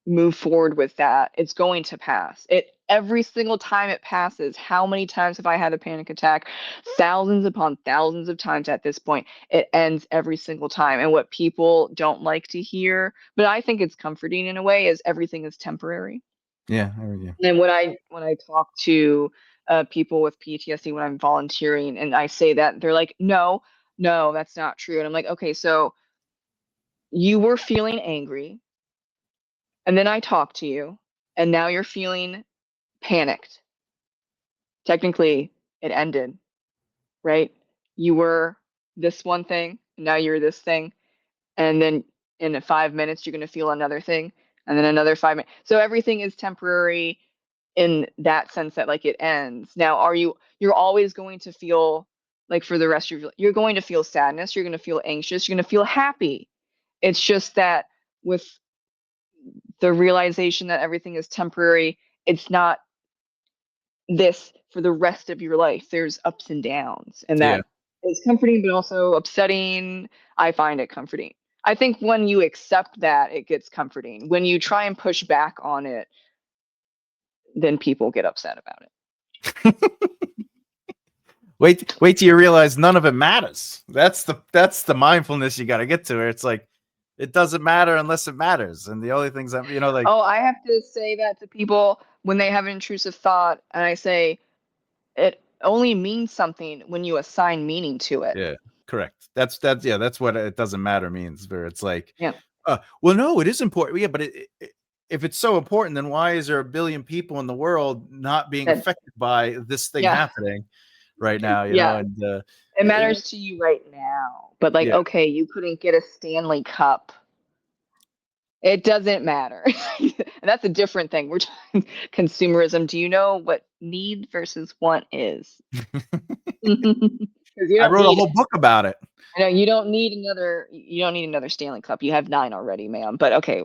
move forward with that. It's going to pass. Every single time it passes. How many times have I had a panic attack? Thousands upon thousands of times at this point. It ends every single time. And what people don't like to hear, but I think it's comforting in a way, is everything is temporary. Yeah. I heard you. And when I talk to people with PTSD when I'm volunteering and I say that, they're like, no, no, that's not true. And I'm like, okay, so you were feeling angry, and then I talked to you, and now you're feeling panicked. Technically, it ended, right? You were this one thing, and now you're this thing. And then in 5 minutes, you're going to feel another thing, and then another 5 minutes. So everything is temporary in that sense that, like, it ends. Now, you're always going to feel, like, for the rest of your life, you're going to feel sadness, you're going to feel anxious, you're going to feel happy. It's just that with the realization that everything is temporary, it's not this for the rest of your life. There's ups and downs, and Yeah. that is comforting, but also upsetting. I find it comforting. I think when you accept that, it gets comforting. When you try and push back on it, then people get upset about it. Wait till you realize none of it matters. That's the mindfulness you got to get to. Where it's like, it doesn't matter unless it matters, and the only things that like. Oh, I have to say that to people when they have an intrusive thought, and I say it only means something when you assign meaning to it. Yeah, correct. That's what it doesn't matter means. Where it's like, Yeah. Well, no, it is important. Yeah, but if it's so important, then why is there a billion people in the world not being That, affected by this thing yeah. happening right now? Yeah. And It matters to you right now. But like, yeah, okay, you couldn't get a Stanley Cup. It doesn't matter. And that's a different thing. We're talking consumerism. Do you know what need versus want is? Because you I don't wrote a need, whole book about it. I know you don't need another Stanley Cup. You have 9 already, ma'am. But okay.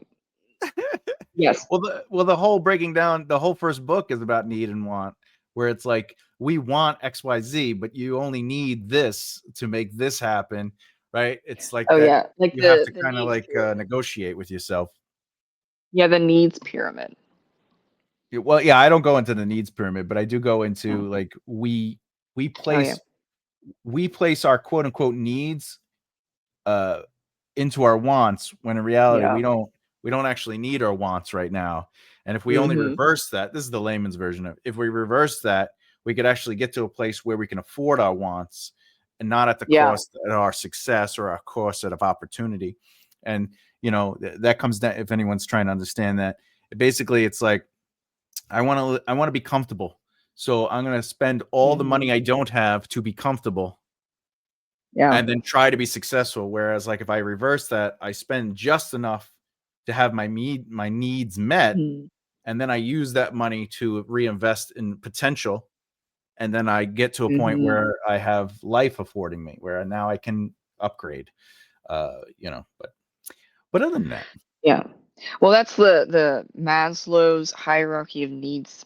Yes. Well, the whole breaking down, the whole first book is about need and want, where it's like, we want XYZ, but you only need this to make this happen, right? It's like Oh that. yeah. Like You have to the kind of needs like pyramid. negotiate with yourself. Yeah, the needs pyramid. Well, yeah, I don't go into the needs pyramid, but I do go Oh, into like, we oh yeah. place our quote unquote needs into our wants, when in reality Yeah. we don't actually need our wants right now. And if we only Mm-hmm. reverse that, this is the layman's version of, if we reverse that, we could actually get to a place where we can afford our wants, and not at the Yeah. cost of our success or our cost of opportunity. And that comes down, if anyone's trying to understand that, basically it's like, I want to be comfortable, so I'm going to spend all the Mm-hmm. money I don't have to be comfortable, Yeah. and then try to be successful. Whereas, like, if I reverse that, I spend just enough to have my needs met, Mm-hmm. and then I use that money to reinvest in potential, and then I get to a point Mm-hmm. where I have life affording me, where now I can upgrade. But other than that, Yeah. Well, that's the Maslow's hierarchy of needs,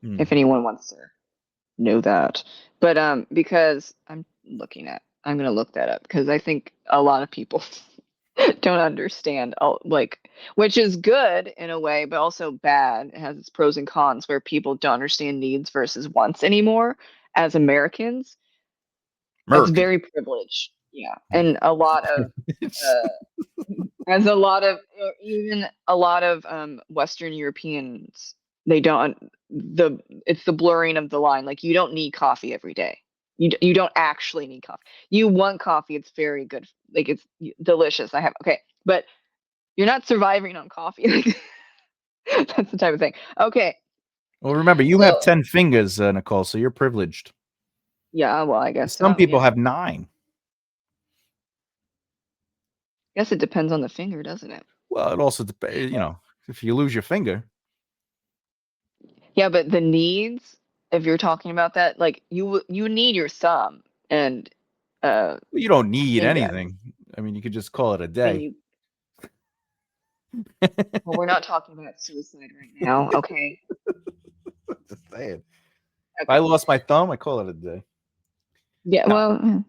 if hmm. anyone wants to know that. But because I'm gonna look that up because I think a lot of people don't understand like, which is good in a way, but also bad. It has its pros and cons where people don't understand needs versus wants anymore as Americans. That's American. very privileged. Yeah. And a lot of as a lot of even a lot of Western Europeans, they don't it's the blurring of the line. Like, you don't need coffee every day. You don't actually need coffee. You want coffee. It's very good. Like, it's delicious. Okay, but you're not surviving on coffee. Like, that's the type of thing. Okay, Well, remember, you have so 10 fingers, Nicole, so you're privileged. yeah, well, I guess Some so. people Yeah, have 9. I guess it depends on the finger, doesn't it? Well, it also depends. If you lose your finger, Yeah, but the needs, if you're talking about that, like, you need your thumb and uh you don't need index, anything. I mean, you could just call it a and day. you well, we're not talking about suicide right now. Okay. Just saying. If I Okay. lost my thumb, I call it a day. Yeah, No,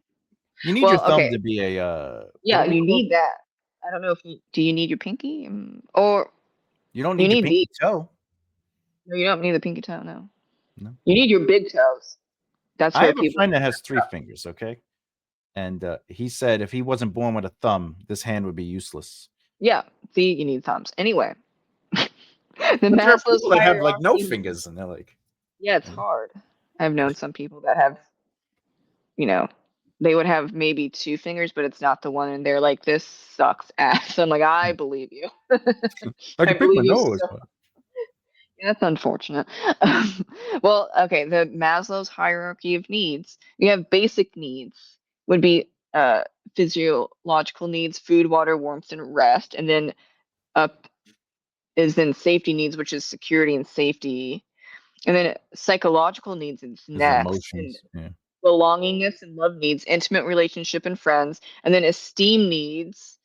you need your thumb okay. to be a what Yeah, are they you called? need that. I don't know if do you need your pinky? Or You don't you need your need pinky the toe. no, you don't need the pinky toe, no. No. You need your big toes. That's I where have a people friend get that has messed 3 up. fingers. Okay, and he said if he wasn't born with a thumb, this hand would be useless. Yeah, see, you need thumbs. Anyway, the But there are Maslow's people that have like no hierarchy. fingers, and they're like, Yeah, it's hard. I've known some people that have, you know, they would have maybe 2 fingers, but it's not the one, and they're like, "This sucks ass." I'm like, "I believe you. I I can pick my believe you nose. so." Yeah, that's unfortunate. Well, okay, the Maslow's hierarchy of needs. You have basic needs would be physiological needs, food, water, warmth, and rest, and then up is then safety needs, which is security and safety, and then psychological needs is His next, and emotions. Yeah. belongingness and love needs, intimate relationship and friends, and then esteem needs,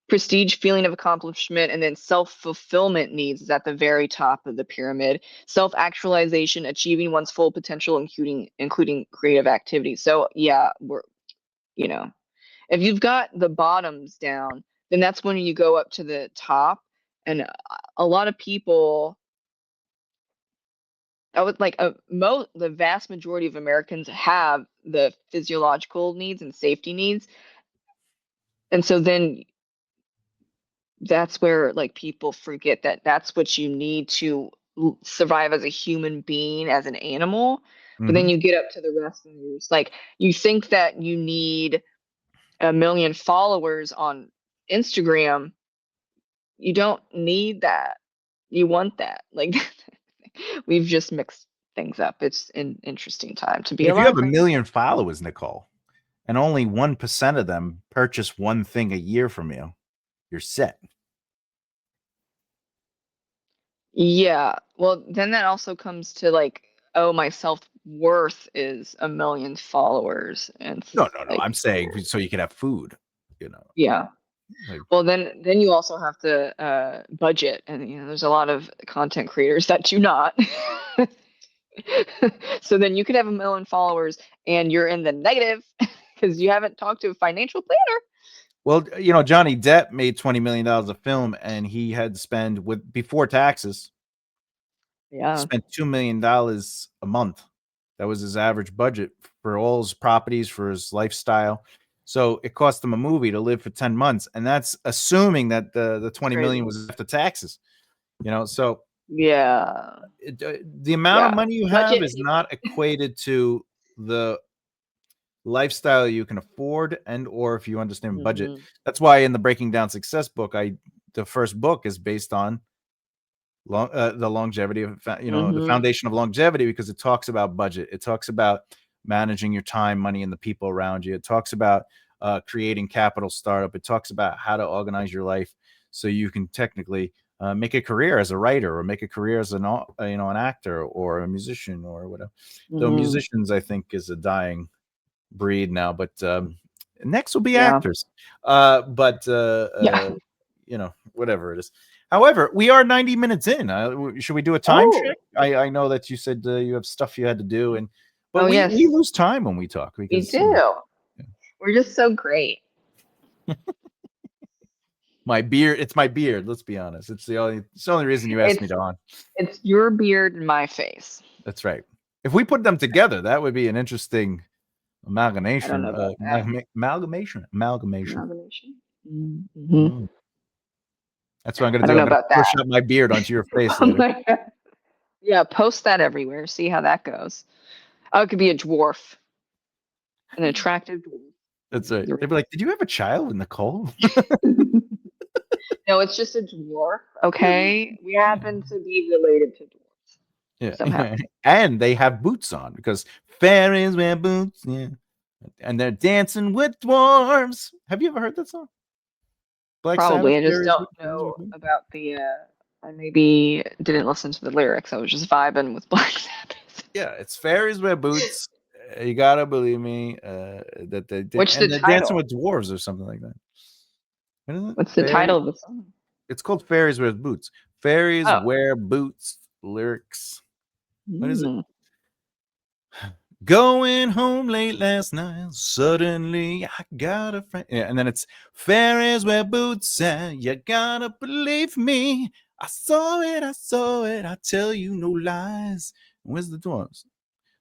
prestige, feeling of accomplishment, and then self-fulfillment needs is at the very top of the pyramid. Self-actualization, achieving one's full potential, including creative activities. So yeah, you know if you've got the bottoms down, then that's when you go up to the top. And a lot of people I would like the vast majority of Americans have the physiological needs and safety needs. And so then that's where like people forget that that's what you need to survive as a human being, as an animal. But then Mhm. you get up to the rest and you're just like, you think that you need 1 million followers on Instagram. You don't need that. You want that. Like we've just mixed things up. It's an interesting time to be But if you have alive a right million followers, Nicole, and only 1% of them purchase one thing a year from you, you're set. Yeah. Well, then that also comes to like, oh, my self-worth is 1 million followers. And No, it's no, no. like, I'm saying so you can have food, you know. yeah. Like, Well, then you also have to budget, and there's a lot of content creators that do not. So then you could have 1 million followers and you're in the negative because you haven't talked to a financial planner. well, Johnny Depp made $20 million a film, and he had to spend with before taxes, Yeah. spent $2 million a month. That was his average budget for all his properties, for his lifestyle. So it cost him a movie to live for 10 months. And that's assuming that the 20 million Crazy. was after taxes. So Yeah. the amount of Yeah. money you have Budget is not equated to the lifestyle you can afford, and or if you understand budget. Hmm. That's why in the Breaking Down Success book, the first book is based on the longevity of the Hmm. foundation of longevity, because it talks about budget, it talks about managing your time, money, and the people around you. It talks about creating capital startup. It talks about how to organize your life so you can technically make a career as a writer, or make a career as an actor or a musician or whatever. Though Hmm. musicians, I think, is a dying breed now, but next will be Yeah. actors. But Yeah. whatever it is. However, we are 90 minutes in. Should we do a time Oh, check? I know that you said you have stuff you had to do, but oh we yes, lose time when we talk we because do. We're just so great. my beard. It's my beard. Let's be honest. It's the only reason you asked me It's to on. it's your beard and my face. That's right. If we put them together, that would be an interesting I don't amalgamation. know about that. Amalgamation. Combination. Mm-hmm. Mm. That's what I'm gonna I do. don't I'm know gonna about that. Photoshop my beard onto your face Oh later. my God. Yeah, post that everywhere. See how that goes. Oh, it could be a dwarf, an attractive That's right. dwarf. They'd be like, "Did you have a child with Nicole?" No, it's just a dwarf. Okay, we happen to be related to dwarfs somehow. Yeah, and they have boots on because fairies wear boots. Yeah, and they're dancing with dwarves. Have you ever heard that song? Black Sabbath, Probably. I just fairies, don't fairies wear know boots. about the. I maybe didn't listen to the lyrics. I was just vibing with Black Sabbath. Yeah, it's fairies wear boots. You gotta believe me. That What's the and they're dancing title? with dwarves or something like that. What is it? What's the title of the song? It's called Fairies Wear Boots. Fairies Oh. wear boots. Lyrics. What is it? Mm. Going home late last night. Suddenly I got a friend. Yeah, and then it's fairies wear boots, and you gotta believe me. I saw it, I saw it. I tell you no lies. Where's the dwarves?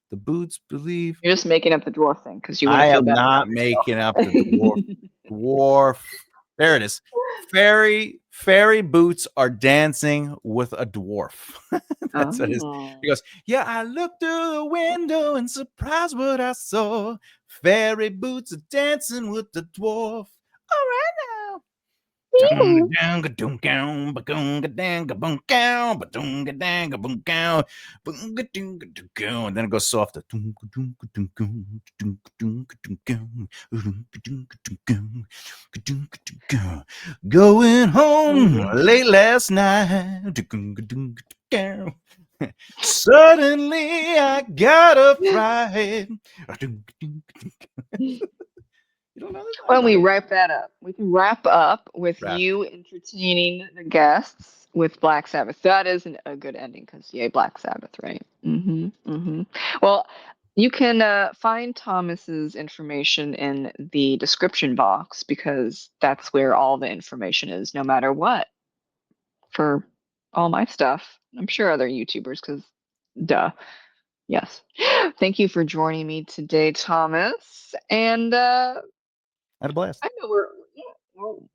The boots believe. You're just making up the dwarf thing because you want I to feel am better not about making up the yourself. dwarf. There it is. Fairy boots are dancing with a dwarf. That's what it is. He Oh. goes, yeah, I looked through the window and surprised what I saw. Fairy boots are dancing with the dwarf. All right now. Ew. And then it goes softer. Going home Mhm. late last night. Suddenly I got a fright. You don't know this? Why don't we wrap that up? We can wrap up with Rap. you entertaining the guests with Black Sabbath. That is a good ending because yay, Black Sabbath, right? Mm-hmm. Mm-hmm. Well, you can find Thomas's information in the description box because that's where all the information is, no matter what, for all my stuff. I'm sure other YouTubers because Duh. Yes. Thank you for joining me today, Thomas. And I had a blast. I know we'll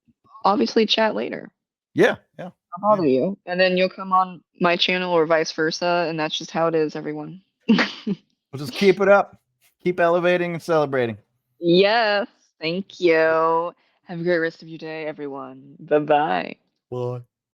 obviously chat later. Yeah. I'll bother you. And then you'll come on my channel or vice versa, and that's just how it is, everyone. We'll just keep it up. Keep elevating and celebrating. Yes. Thank you. Have a great rest of your day, everyone. Bye-bye. Bye.